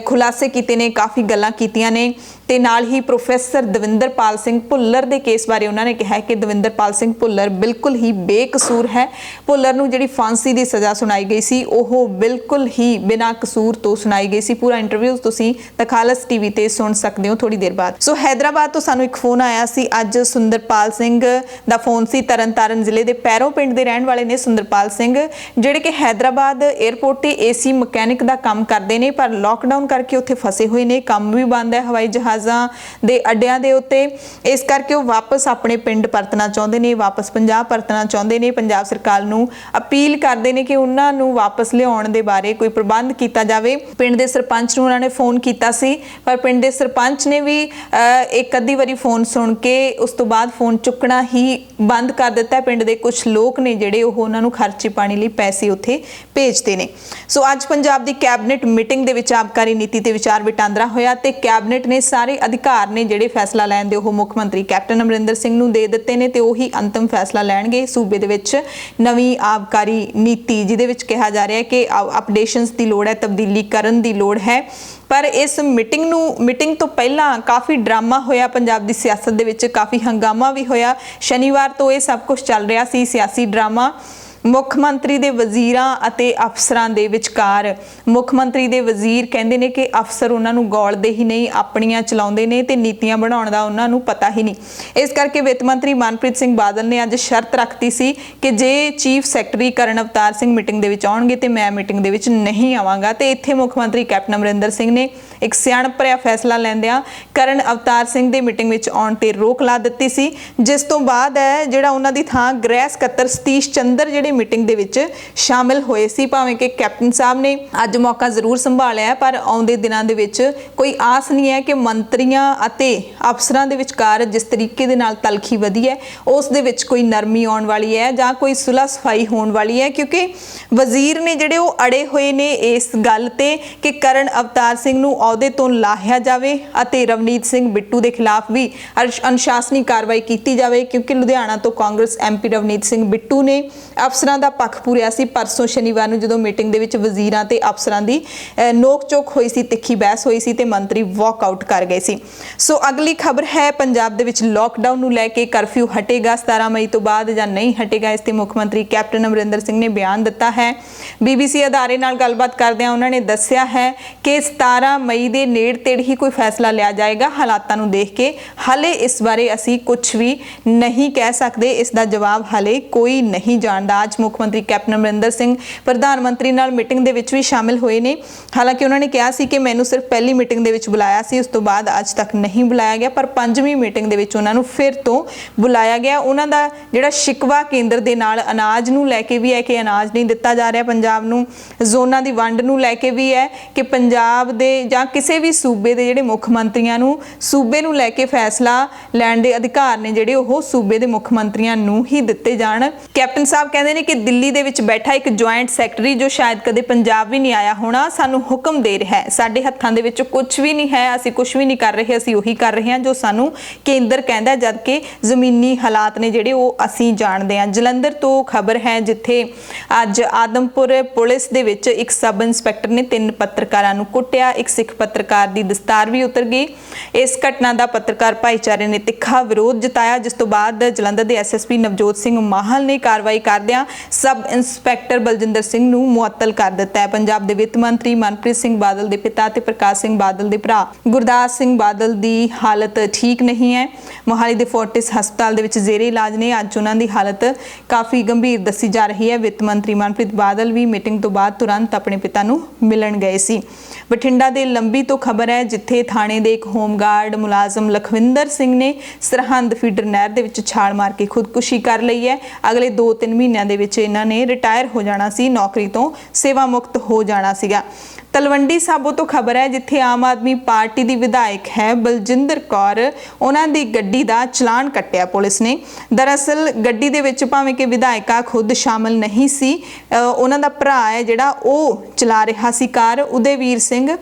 ਖੁਲਾਸੇ ਕੀਤੇ ਨੇ, ਕਾਫੀ ਗੱਲਾਂ ਕੀਤੀਆਂ ਨੇ। ਤੇ ਨਾਲ ਹੀ ਪ੍ਰੋਫੈਸਰ ਦਵਿੰਦਰਪਾਲ ਸਿੰਘ ਭੁੱਲਰ ਦੇ ਕੇਸ ਬਾਰੇ ਉਹਨਾਂ ਨੇ ਕਿਹਾ ਕਿ ਦਵਿੰਦਰਪਾਲ ਸਿੰਘ ਭੁੱਲਰ ਬਿਲਕੁਲ ਹੀ ਬੇਕਸੂਰ ਹੈ। ਭੁੱਲਰ ਨੂੰ ਜਿਹੜੀ ਫਾਂਸੀ ਦੀ ਸਜ਼ਾ ਸੁਣਾਈ ਗਈ ਸੀ ਉਹ ਬਿਲਕੁਲ ਹੀ ਬਿਨਾਂ ਕਸੂਰ ਤੋਂ ਸੁਣਾਈ ਗਈ ਸੀ। ਪੂਰਾ ਇੰਟਰਵਿਊ ਤੁਸੀਂ ਤਖਾਲਸ ਟੀਵੀ ਤੇ ਸੁਣ ਸਕਦੇ ਹੋ ਥੋੜੀ ਦੇਰ ਬਾਅਦ। ਸੋ ਹੈਦਰਾਬਾਦ ਤੋਂ ਸਾਨੂੰ ਇੱਕ ਫੋਨ ਆਇਆ ਸੀ ਅੱਜ। ਸੁੰਦਰਪਾਲ ਸਿੰਘ ਦਾ ਫੋਨ ਸੀ। ਤਰਨਤਾਰਨ ਜ਼ਿਲ੍ਹੇ ਦੇ ਪੈਰੋਂ ਪਿੰਡ ਦੇ ਰਹਿਣ ਵਾਲੇ ਨੇ ਸੁੰਦਰਪਾਲ ਸਿੰਘ, ਜਿਹੜੇ ਕਿ ਹੈਦਰਾਬਾਦ 에ਅਰਪੋਰਟ ਤੇ ਏਸੀ ਮਕੈਨਿਕ ਦਾ ਕੰਮ ਕਰਦੇ ਨੇ, ਪਰ ਲੋਕਡਾਊਨ ਕਰਕੇ ਉੱਥੇ ਫਸੇ ਹੋਏ ਨੇ। ਕੰਮ ਵੀ ਬੰਦ ਹੈ ਹਵਾਈ ਜਹਾਜ਼ਾਂ ਦੇ ਅੱਡਿਆਂ ਦੇ ਉੱਤੇ, ਇਸ ਕਰਕੇ ਉਹ ਵਾਪਸ ਆਪਣੇ ਪਿੰਡ ਪਰਤਣਾ ਚਾਹੁੰਦੇ ਨੇ, ਵਾਪਸ ਪੰਜਾਬ ਪਰਤਣਾ ਚਾਹੁੰਦੇ ਨੇ। ਪੰਜਾਬ ਸਰਕਾਰ ਨੂੰ ਅਪੀਲ ਕਰਦੇ ਨੇ ਕਿ ਉਹਨਾਂ ਨੂੰ ਵਾਪਸ ਲਿਆਉਣ ਦੇ ਬਾਰੇ ਕੋਈ ਪ੍ਰਬੰਧ ਕੀਤਾ ਜਾਵੇ। ਪਿੰਡ ਦੇ ਸਰਪੰਚ ਨੂੰ ਉਹਨਾਂ ਨੇ ਫੋਨ ਕੀਤਾ ਸੀ, ਪਰ ਪਿੰਡ ਦੇ ਸਰਪੰਚ ਨੇ ਵੀ ਇੱਕ ਅੱਧੀ ਵਾਰੀ ਫੋਨ ਸੁਣ ਕੇ ਉਸ ਤੋਂ ਬਾਅਦ ਫੋਨ ਚੁੱਕਣਾ ਹੀ ਬੰਦ ਕਰ ਦਿੱਤਾ। ਪਿੰਡ ਦੇ ਕੁਝ ਲੋਕ ਨੇ ਜਿਹੜੇ ਉਹ ਉਹਨਾਂ ਨੂੰ ਖਰਚੇ ਪਾਣੀ ਲਈ ਪੈਸੇ ਉੱਥੇ ਭੇਜਦੇ ਨੇ। ਸੋ ਅੱਜ ਪੰਜਾਬ ਦੀ ਕੈਬਨਿਟ ਮੀਟਿੰਗ ਦੇ ਵਿੱਚ ਆਬਕਾਰੀ ਨੀਤੀ ਤੇ ਵਿਚਾਰ ਵਟਾਂਦਰਾ ਹੋਇਆ ਤੇ ਕੈਬਨਿਟ ਨੇ ਸਾਰੇ ਅਧਿਕਾਰ ਨੇ ਜਿਹੜੇ ਫੈਸਲਾ ਲੈਣ ਦੇ ਉਹ ਮੁੱਖ ਮੰਤਰੀ ਕੈਪਟਨ ਅਮਰਿੰਦਰ ਸਿੰਘ ਨੂੰ ਦੇ ਦਿੱਤੇ ਨੇ ਤੇ ਉਹੀ ਅੰਤਿਮ ਫੈਸਲਾ ਲੈਣਗੇ ਤੋਂ ਵਿੱਚ ਨਵੀਂ ਆਬਕਾਰੀ ਨੀਤੀ, ਜਿਹਦੇ ਵਿੱਚ ਕਿਹਾ ਜਾ ਰਿਹਾ ਹੈ ਕਿ ਅਪਡੇਸ਼ਨਸ ਦੀ ਲੋੜ ਹੈ, ਤਬਦੀਲੀ ਕਰਨ ਦੀ ਲੋੜ ਹੈ। ਪਰ ਇਸ ਮੀਟਿੰਗ ਤੋਂ ਪਹਿਲਾਂ ਕਾਫੀ ਡਰਾਮਾ ਹੋਇਆ ਪੰਜਾਬ ਦੀ ਸਿਆਸਤ ਦੇ ਵਿੱਚ, ਕਾਫੀ ਹੰਗਾਮਾ ਵੀ ਹੋਇਆ। ਸ਼ਨੀਵਾਰ ਤੋਂ ਇਹ ਸਭ ਕੁਝ ਚੱਲ ਰਿਹਾ ਸੀ, ਸਿਆਸੀ ਡਰਾਮਾ। ਮੁੱਖ ਮੰਤਰੀ ਦੇ ਵਜ਼ੀਰਾਂ ਅਤੇ ਅਫਸਰਾਂ ਦੇ ਵਿਚਕਾਰ ਮੁੱਖ ਮੰਤਰੀ ਦੇ ਵਜ਼ੀਰ ਕਹਿੰਦੇ ਨੇ ਕਿ ਅਫਸਰ ਉਹਨਾਂ ਨੂੰ ਗੌਲਦੇ ਹੀ ਨਹੀਂ, ਆਪਣੀਆਂ ਚਲਾਉਂਦੇ ਨੇ ਤੇ ਨੀਤੀਆਂ ਬਣਾਉਣ ਦਾ ਉਹਨਾਂ ਨੂੰ ਪਤਾ ਹੀ ਨਹੀਂ। ਇਸ ਕਰਕੇ ਵਿੱਤ ਮੰਤਰੀ ਮਨਪ੍ਰੀਤ ਸਿੰਘ ਬਾਦਲ ਨੇ ਅੱਜ ਸ਼ਰਤ ਰੱਖਤੀ ਸੀ ਕਿ ਜੇ ਚੀਫ ਸੈਕਟਰੀ ਕਰਨ ਅਵਤਾਰ ਸਿੰਘ ਮੀਟਿੰਗ ਦੇ ਵਿੱਚ ਆਉਣਗੇ ਤੇ ਮੈਂ ਮੀਟਿੰਗ ਦੇ ਵਿੱਚ ਨਹੀਂ ਆਵਾਂਗਾ। ਤੇ ਇੱਥੇ ਮੁੱਖ ਮੰਤਰੀ ਕੈਪਟਨ ਅਮਰਿੰਦਰ ਸਿੰਘ ਨੇ ਇੱਕ ਸਿਆਣਪ ਭਰਿਆ ਫੈਸਲਾ ਲੈਂਦਿਆਂ ਕਰਨ ਅਵਤਾਰ ਸਿੰਘ ਦੇ ਮੀਟਿੰਗ ਵਿੱਚ ਆਉਣ ਤੇ ਰੋਕ ਲਾ ਦਿੱਤੀ ਸੀ, ਜਿਸ ਤੋਂ ਬਾਅਦ ਹੈ ਜਿਹੜਾ ਉਹਨਾਂ ਦੀ ਥਾਂ ਗ੍ਰਹਿ ਸਕੱਤਰ ਸਤੀਸ਼ ਚੰਦਰ ਜਿਹੜੇ ਮੀਟਿੰਗ ਦੇ ਵਿੱਚ ਸ਼ਾਮਿਲ ਹੋਏ ਸੀ। ਭਾਵੇਂ ਕਿ ਕੈਪਟਨ ਸਾਹਿਬ ਨੇ ਅੱਜ ਮੌਕਾ ਜ਼ਰੂਰ ਸੰਭਾਲਿਆ, ਪਰ ਆਉਂਦੇ ਦਿਨਾਂ ਦੇ ਵਿੱਚ ਕੋਈ ਆਸ ਨਹੀਂ ਹੈ ਕਿ ਮੰਤਰੀਆਂ ਅਤੇ ਅਫਸਰਾਂ ਦੇ ਵਿਚਕਾਰ ਜਿਸ ਤਰੀਕੇ ਦੇ ਨਾਲ ਤਲਖੀ ਵਧੀ ਹੈ ਉਸ ਦੇ ਵਿੱਚ ਕੋਈ ਨਰਮੀ ਆਉਣ ਵਾਲੀ ਹੈ ਜਾਂ ਕੋਈ ਸੁਲਹ ਸਫਾਈ ਹੋਣ ਵਾਲੀ ਹੈ, ਕਿਉਂਕਿ ਵਜ਼ੀਰ ਨੇ ਜਿਹੜੇ ਉਹ ਅੜੇ ਹੋਏ ਨੇ ਇਸ ਗੱਲ ਤੇ ਕਿ ਕਰਨ ਅਵਤਾਰ ਸਿੰਘ ਨੂੰ ਅਹੁਦੇ ਤੋਂ ਲਾਹਿਆ ਜਾਵੇ ਅਤੇ ਰਵਨੀਤ ਸਿੰਘ ਬਿੱਟੂ ਦੇ ਖਿਲਾਫ ਵੀ ਅਨੁਸ਼ਾਸਨੀ ਕਾਰਵਾਈ ਕੀਤੀ ਜਾਵੇ, ਕਿਉਂਕਿ ਲੁਧਿਆਣਾ ਤੋਂ ਕਾਂਗਰਸ ਐਮਪੀ ਰਵਨੀਤ ਸਿੰਘ ਬਿੱਟੂ ਨੇ ਅਫਸਰ ਅਫਸਰਾਂ ਦਾ ਪੱਖ ਪੂਰਿਆ ਸੀ। ਪਰਸੋਂ ਸ਼ਨੀਵਾਰ ਨੂੰ ਜਦੋਂ ਮੀਟਿੰਗ ਦੇ ਵਿੱਚ ਵਜ਼ੀਰਾਂ ਤੇ ਅਫਸਰਾਂ ਦੀ ਨੋਕ ਝੋਕ ਹੋਈ ਸੀ, ਤਿੱਖੀ ਬਹਿਸ ਹੋਈ ਸੀ ਤੇ ਮੰਤਰੀ ਵਾਕਆਊਟ ਕਰ ਗਏ ਸੀ। ਸੋ ਅਗਲੀ ਖਬਰ ਹੈ ਪੰਜਾਬ ਦੇ ਵਿੱਚ ਲੋਕਡਾਊਨ ਨੂੰ ਲੈ ਕੇ ਕਰਫਿਊ ਹਟੇਗਾ 17 ਮਈ ਤੋਂ ਬਾਅਦ ਜਾਂ ਨਹੀਂ ਹਟੇਗਾ। ਇਸ ਤੇ ਮੁੱਖ ਮੰਤਰੀ ਕੈਪਟਨ ਅਮਰਿੰਦਰ ਸਿੰਘ ਨੇ ਬਿਆਨ ਦਿੱਤਾ ਹੈ। BBC ਅਦਾਰੇ ਨਾਲ ਗੱਲਬਾਤ ਕਰਦਿਆਂ ਉਹਨਾਂ ਨੇ ਦੱਸਿਆ ਹੈ ਕਿ 17 ਮਈ ਦੇ ਨੇੜੇ ਤੇੜੇ ਹੀ ਕੋਈ ਫੈਸਲਾ ਲਿਆ ਜਾਏਗਾ। ਹਾਲਾਤਾਂ ਨੂੰ ਦੇਖ ਕੇ ਹਾਲੇ ਇਸ ਬਾਰੇ ਅਸੀਂ ਕੁਝ ਵੀ ਨਹੀਂ ਕਹਿ ਸਕਦੇ, ਇਸ ਦਾ ਜਵਾਬ ਹਾਲੇ ਕੋਈ ਨਹੀਂ ਜਾਣਦਾ। ਅੱਜ ਮੁੱਖ ਮੰਤਰੀ ਕੈਪਟਨ ਅਮਰਿੰਦਰ ਸਿੰਘ ਪ੍ਰਧਾਨ ਮੰਤਰੀ ਨਾਲ ਮੀਟਿੰਗ ਦੇ ਵਿੱਚ ਵੀ ਸ਼ਾਮਿਲ ਹੋਏ ਨੇ। ਹਾਲਾਂਕਿ ਉਹਨਾਂ ਨੇ ਕਿਹਾ ਸੀ ਕਿ ਮੈਨੂੰ ਸਿਰਫ ਪਹਿਲੀ ਮੀਟਿੰਗ ਦੇ ਵਿੱਚ ਬੁਲਾਇਆ ਸੀ, ਉਸ ਤੋਂ ਬਾਅਦ ਅੱਜ ਤੱਕ ਨਹੀਂ ਬੁਲਾਇਆ ਗਿਆ, ਪਰ 5ਵੀਂ ਮੀਟਿੰਗ ਦੇ ਵਿੱਚ ਉਹਨਾਂ ਨੂੰ ਫਿਰ ਤੋਂ ਬੁਲਾਇਆ ਗਿਆ। ਉਹਨਾਂ ਦਾ ਜਿਹੜਾ ਸ਼ਿਕਵਾ ਕੇਂਦਰ ਦੇ ਨਾਲ ਅਨਾਜ ਨੂੰ ਲੈ ਕੇ ਵੀ ਹੈ ਕਿ ਅਨਾਜ ਨਹੀਂ ਦਿੱਤਾ ਜਾ ਰਿਹਾ ਪੰਜਾਬ ਨੂੰ, ਜ਼ੋਨਾਂ ਦੀ ਵੰਡ ਨੂੰ ਲੈ ਕੇ ਵੀ ਹੈ ਕਿ ਪੰਜਾਬ ਦੇ ਜਾਂ ਕਿਸੇ ਵੀ ਸੂਬੇ ਦੇ ਜਿਹੜੇ ਮੁੱਖ ਮੰਤਰੀਆਂ ਨੂੰ ਸੂਬੇ ਨੂੰ ਲੈ ਕੇ ਫੈਸਲਾ ਲੈਣ ਦੇ ਅਧਿਕਾਰ ਨੇ ਜਿਹੜੇ ਉਹ ਸੂਬੇ ਦੇ ਮੁੱਖ ਮੰਤਰੀਆਂ ਨੂੰ ਹੀ ਦਿੱਤੇ ਜਾਣ। ਕੈਪਟਨ ਸਾਹਿਬ ਕਹਿੰਦੇ ਨੇ ਕਿ ਦਿੱਲੀ ਦੇ ਵਿੱਚ ਬੈਠਾ ਇੱਕ ਜੁਆਇੰਟ ਸੈਕਟਰੀ ਜੋ ਸ਼ਾਇਦ ਕਦੇ ਪੰਜਾਬ ਵੀ ਨਹੀਂ ਆਇਆ ਹੋਣਾ, ਸਾਨੂੰ ਹੁਕਮ ਦੇ ਰਿਹਾ ਹੈ। ਸਾਡੇ ਹੱਥਾਂ ਦੇ ਵਿੱਚ ਕੁਝ ਵੀ ਨਹੀਂ ਹੈ, ਅਸੀਂ ਕੁਝ ਵੀ ਨਹੀਂ ਕਰ ਰਹੇ, ਅਸੀਂ ਉਹੀ ਕਰ ਰਹੇ ਹਾਂ ਜੋ ਸਾਨੂੰ ਕੇਂਦਰ ਕਹਿੰਦਾ, ਜਦਕਿ ਜ਼ਮੀਨੀ ਹਾਲਾਤ ਨੇ ਜਿਹੜੇ ਉਹ ਅਸੀਂ ਜਾਣਦੇ ਹਾਂ। ਜਲੰਧਰ ਤੋਂ ਖਬਰ ਹੈ ਜਿੱਥੇ ਅੱਜ ਆਦਮਪੁਰ ਪੁਲਿਸ ਦੇ ਵਿੱਚ ਇੱਕ ਸਬ ਇੰਸਪੈਕਟਰ ਨੇ 3 ਪੱਤਰਕਾਰਾਂ ਨੂੰ ਕੁੱਟਿਆ, ਇੱਕ ਸਿੱਖ ਪੱਤਰਕਾਰ ਦੀ ਦਸਤਾਰ ਵੀ ਉਤਰ ਗਈ। ਇਸ ਘਟਨਾ ਦਾ ਪੱਤਰਕਾਰ ਭਾਈਚਾਰੇ ਨੇ ਤਿੱਖਾ ਵਿਰੋਧ ਜਤਾਇਆ, ਜਿਸ ਤੋਂ ਬਾਅਦ ਜਲੰਧਰ ਦੇ SSP ਨਵਜੋਤ ਸਿੰਘ ਮਾਹਲ ਨੇ ਕਾਰਵਾਈ ਕਰਦਿਆਂ ਸਬ ਇੰਸਪੈਕਟਰ ਬਲਜਿੰਦਰ ਸਿੰਘ ਨੂੰ ਮੁਅੱਤਲ ਕਰ ਦਿੱਤਾ ਹੈ। ਪੰਜਾਬ ਦੇ ਵਿੱਤ ਮੰਤਰੀ ਮਨਪ੍ਰੀਤ ਸਿੰਘ ਬਾਦਲ ਦੇ ਪਿਤਾ ਤੇ ਪ੍ਰਕਾਸ਼ ਸਿੰਘ ਬਾਦਲ ਦੇ ਭਰਾ ਗੁਰਦਾਸ ਸਿੰਘ ਬਾਦਲ ਦੀ ਹਾਲਤ ਠੀਕ ਨਹੀਂ ਹੈ। ਮੋਹਾਲੀ ਦੇ ਫੋਰਟਿਸ ਹਸਪਤਾਲ ਦੇ ਵਿੱਚ ਜ਼ੇਰੇ ਇਲਾਜ ਨੇ। ਅੱਜ ਉਹਨਾਂ ਦੀ ਹਾਲਤ ਕਾਫੀ ਗੰਭੀਰ ਦੱਸੀ ਜਾ ਰਹੀ ਹੈ। ਵਿੱਤ ਮੰਤਰੀ ਮਨਪ੍ਰੀਤ ਬਾਦਲ ਵੀ ਮੀਟਿੰਗ ਤੋਂ ਬਾਅਦ ਤੁਰੰਤ ਆਪਣੇ ਪਿਤਾ ਨੂੰ ਮਿਲਣ ਗਏ ਸੀ। ਬਠਿੰਡਾ ਦੇ ਲੰਬੀ ਤੋਂ ਖਬਰ ਹੈ ਜਿੱਥੇ ਥਾਣੇ ਦੇ ਇੱਕ ਹੋਮਗਾਰਡ ਮੁਲਾਜ਼ਮ ਲਖਵਿੰਦਰ ਸਿੰਘ ਨੇ ਸਰਹੰਦ ਫੀਡਰ ਨਹਿਰ ਦੇ ਵਿੱਚ ਛਾਲ ਮਾਰ ਕੇ ਖੁਦਕੁਸ਼ੀ ਕਰ ਲਈ ਹੈ। ਅਗਲੇ 2-3 ਮਹੀਨਿਆਂ ਦੇ ਵਿੱਚ ਇਹਨਾਂ ਨੇ ਰਿਟਾਇਰ ਹੋ ਜਾਣਾ ਸੀ, ਨੌਕਰੀ ਤੋਂ ਸੇਵਾ ਮੁਕਤ ਹੋ ਜਾਣਾ ਸੀਗਾ। ਤਲਵੰਡੀ ਸਾਬੋ ਤੋਂ ਖਬਰ ਹੈ ਜਿੱਥੇ ਆਮ ਆਦਮੀ ਪਾਰਟੀ ਦੀ ਵਿਧਾਇਕ ਹੈ ਬਲਜਿੰਦਰ ਕੌਰ, ਉਹਨਾਂ ਦੀ ਗੱਡੀ ਦਾ ਚਲਾਨ ਕੱਟਿਆ ਪੁਲਿਸ ਨੇ। ਦਰਅਸਲ ਗੱਡੀ ਦੇ ਵਿੱਚ ਭਾਵੇਂ ਕਿ ਵਿਧਾਇਕਾ ਖੁਦ ਸ਼ਾਮਲ ਨਹੀਂ ਸੀ, ਉਹਨਾਂ ਦਾ ਭਰਾ ਹੈ ਜਿਹੜਾ ਉਹ ਚਲਾ ਰਿਹਾ ਸੀ ਕਾਰ, ਉਦੇਵੀਰ ਸਿੰਘ।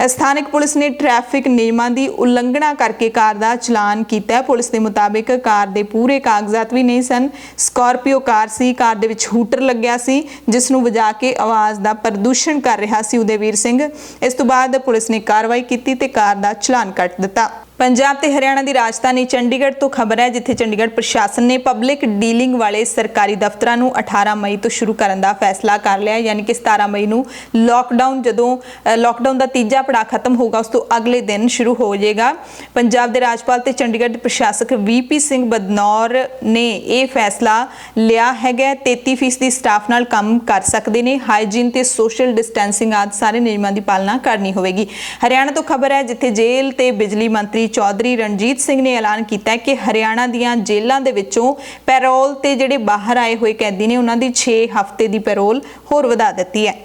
ਸਥਾਨਕ ਪੁਲਿਸ ਨੇ ਟ੍ਰੈਫਿਕ ਨਿਯਮਾਂ ਦੀ ਉਲੰਘਣਾ ਕਰਕੇ ਕਾਰ ਦਾ ਚਲਾਨ ਕੀਤਾ। ਪੁਲਿਸ ਦੇ ਮੁਤਾਬਿਕ ਕਾਰ ਦੇ ਪੂਰੇ ਕਾਗਜ਼ਾਤ ਵੀ ਨਹੀਂ ਸਨ। ਸਕਾਰਪੀਓ ਕਾਰ ਸੀ, ਕਾਰ ਦੇ ਵਿੱਚ ਹੂਟਰ ਲੱਗਿਆ ਸੀ ਜਿਸ ਨੂੰ ਵਜਾ ਕੇ ਆਵਾਜ਼ ਦਾ ਪ੍ਰਦੂਸ਼ਣ ਕਰ ਰਿਹਾ ਸੀ ਉਦੇਵੀਰ ਸਿੰਘ। ਇਸ ਤੋਂ ਬਾਅਦ ਪੁਲਿਸ ਨੇ ਕਾਰਵਾਈ ਕੀਤੀ ਤੇ ਕਾਰ ਦਾ ਚਲਾਨ ਕੱਟ ਦਿੱਤਾ। ਪੰਜਾਬ ਤੇ ਹਰਿਆਣਾ ਦੀ ਰਾਜਧਾਨੀ ਚੰਡੀਗੜ੍ਹ ਤੋਂ ਖਬਰ ਹੈ ਜਿੱਥੇ ਚੰਡੀਗੜ੍ਹ ਪ੍ਰਸ਼ਾਸਨ ਨੇ ਪਬਲਿਕ ਡੀਲਿੰਗ ਵਾਲੇ ਸਰਕਾਰੀ ਦਫ਼ਤਰਾਂ ਨੂੰ 18 ਮਈ ਤੋਂ ਸ਼ੁਰੂ ਕਰਨ ਦਾ ਫੈਸਲਾ ਕਰ ਲਿਆ। ਯਾਨੀ ਕਿ 17 ਮਈ ਨੂੰ ਲੋਕਡਾਊਨ ਦਾ ਤੀਜਾ ਪੜਾਅ ਖਤਮ ਹੋਊਗਾ, ਉਸ ਤੋਂ ਅਗਲੇ ਦਿਨ ਸ਼ੁਰੂ ਹੋ ਜਾਏਗਾ। ਪੰਜਾਬ ਦੇ ਰਾਜਪਾਲ ਤੇ ਚੰਡੀਗੜ੍ਹ ਦੇ ਪ੍ਰਸ਼ਾਸਕ VP ਸਿੰਘ ਬਦਨੌਰ ਨੇ ਇਹ ਫੈਸਲਾ ਲਿਆ ਹੈਗਾ। 33% ਸਟਾਫ ਨਾਲ ਕੰਮ ਕਰ ਸਕਦੇ ਨੇ। ਹਾਈਜੀਨ ਤੇ ਸੋਸ਼ਲ ਡਿਸਟੈਂਸਿੰਗ ਆਦਿ ਸਾਰੇ ਨਿਯਮਾਂ ਦੀ ਪਾਲਣਾ ਕਰਨੀ ਹੋਵੇਗੀ। ਹਰਿਆਣਾ ਤੋਂ ਖਬਰ ਹੈ ਜਿੱਥੇ ਜੇਲ੍ਹ ਤੇ ਬਿਜਲੀ ਮੰਤਰੀ ਚੌਧਰੀ ਰਣਜੀਤ ਸਿੰਘ ਨੇ ਐਲਾਨ ਕੀਤਾ ਹੈ ਕਿ ਹਰਿਆਣਾ ਦੀਆਂ ਜੇਲ੍ਹਾਂ ਦੇ ਵਿੱਚੋਂ ਪੈਰੋਲ ਤੇ ਜਿਹੜੇ ਬਾਹਰ ਆਏ ਹੋਏ ਕੈਦੀ ਨੇ ਉਹਨਾਂ ਦੀ 6 ਹਫ਼ਤੇ ਦੀ ਪੈਰੋਲ ਹੋਰ ਵਧਾ ਦਿੱਤੀ ਹੈ।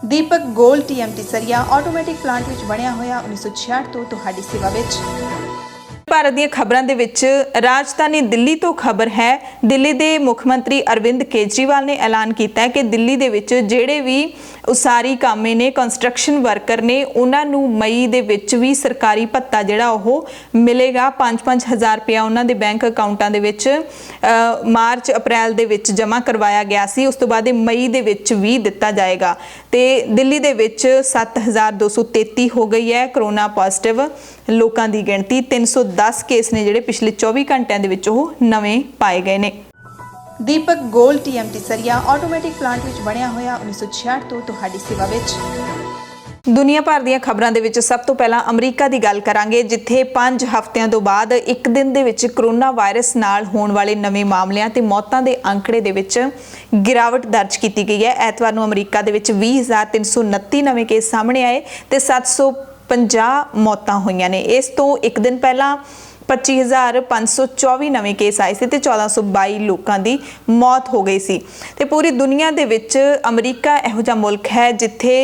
ਦੀਪਕ ਗੋਲਡ TMT ਸਰੀਆ ਆਟੋਮੈਟਿਕ ਪਲਾਂਟ ਵਿੱਚ ਬਣਿਆ ਹੋਇਆ 1966 ਤੋਂ ਤੁਹਾਡੀ ਸੇਵਾ ਵਿੱਚ। ਭਾਰਤ ਦੀਆਂ ਖਬਰਾਂ ਦੇ ਵਿੱਚ ਰਾਜਧਾਨੀ ਦਿੱਲੀ ਤੋਂ ਖਬਰ ਹੈ। ਦਿੱਲੀ ਦੇ ਮੁੱਖ ਮੰਤਰੀ ਅਰਵਿੰਦ ਕੇਜਰੀਵਾਲ ਨੇ ਐਲਾਨ ਕੀਤਾ ਹੈ ਕਿ ਦਿੱਲੀ ਦੇ ਵਿੱਚ ਜਿਹੜੇ ਵੀ ਉਸਾਰੀ ਕਾਮੇ ਨੇ, ਕੰਸਟਰਕਸ਼ਨ ਵਰਕਰ ਨੇ, ਉਹਨਾਂ ਨੂੰ ਮਈ ਦੇ ਵਿੱਚ ਵੀ ਸਰਕਾਰੀ ਭੱਤਾ ਜਿਹੜਾ ਉਹ ਮਿਲੇਗਾ। 5-5 ਹਜ਼ਾਰ ਰੁਪਇਆ ਉਹਨਾਂ ਦੇ ਬੈਂਕ ਅਕਾਊਂਟਾਂ ਦੇ ਵਿੱਚ ਮਾਰਚ ਅਪ੍ਰੈਲ ਦੇ ਵਿੱਚ ਜਮ੍ਹਾਂ ਕਰਵਾਇਆ ਗਿਆ ਸੀ। ਉਸ ਤੋਂ ਬਾਅਦ ਇਹ ਮਈ ਦੇ ਵਿੱਚ ਵੀ ਦਿੱਤਾ ਜਾਏਗਾ। ਤੇ ਦਿੱਲੀ ਦੇ ਵਿੱਚ 7233 ਹੋ ਗਈ ਹੈ ਕਰੋਨਾ ਪੋਜ਼ਿਟਿਵ ਲੋਕਾਂ ਦੀ ਗਿਣਤੀ। 310 ਕੇਸ ਨੇ ਜਿਹੜੇ ਪਿਛਲੇ 24 ਘੰਟਿਆਂ ਦੇ ਵਿੱਚ ਉਹ ਨਵੇਂ ਪਾਏ ਗਏ ਨੇ। ਦੀਪਕ ਗੋਲਡ TMT ਸਰੀਆ ਆਟੋਮੈਟਿਕ ਪਲਾਂਟ ਵਿੱਚ ਬਣਿਆ ਹੋਇਆ 1966 ਤੋਂ ਤੁਹਾਡੀ ਸੇਵਾ ਵਿੱਚ। ਦੁਨੀਆ ਭਰ ਦੀਆਂ ਖਬਰਾਂ ਦੇ ਵਿੱਚ ਸਭ ਤੋਂ ਪਹਿਲਾਂ ਅਮਰੀਕਾ ਦੀ ਗੱਲ ਕਰਾਂਗੇ ਜਿੱਥੇ 5 ਹਫ਼ਤਿਆਂ ਤੋਂ ਬਾਅਦ ਇੱਕ ਦਿਨ ਦੇ ਵਿੱਚ ਕਰੋਨਾ ਵਾਇਰਸ ਨਾਲ ਹੋਣ ਵਾਲੇ ਨਵੇਂ ਮਾਮਲਿਆਂ ਤੇ ਮੌਤਾਂ ਦੇ ਅੰਕੜੇ ਦੇ ਵਿੱਚ ਗਿਰਾਵਟ ਦਰਜ ਕੀਤੀ ਗਈ ਹੈ। ਐਤਵਾਰ ਨੂੰ ਅਮਰੀਕਾ ਦੇ ਵਿੱਚ 20,329 ਨਵੇਂ ਕੇਸ ਸਾਹਮਣੇ ਆਏ ਤੇ 750 ਮੌਤਾਂ ਹੋਈਆਂ ਨੇ। ਇਸ ਤੋਂ ਇੱਕ ਦਿਨ ਪਹਿਲਾਂ 25,524 ਨਵੇਂ ਕੇਸ ਆਏ ਸੀ ਤੇ 1422 ਲੋਕਾਂ ਦੀ ਮੌਤ ਹੋ ਗਈ ਸੀ। ਤੇ ਪੂਰੀ ਦੁਨੀਆ ਦੇ ਵਿੱਚ ਅਮਰੀਕਾ ਇਹੋ ਜਿਹਾ ਮੁਲਕ ਹੈ ਜਿੱਥੇ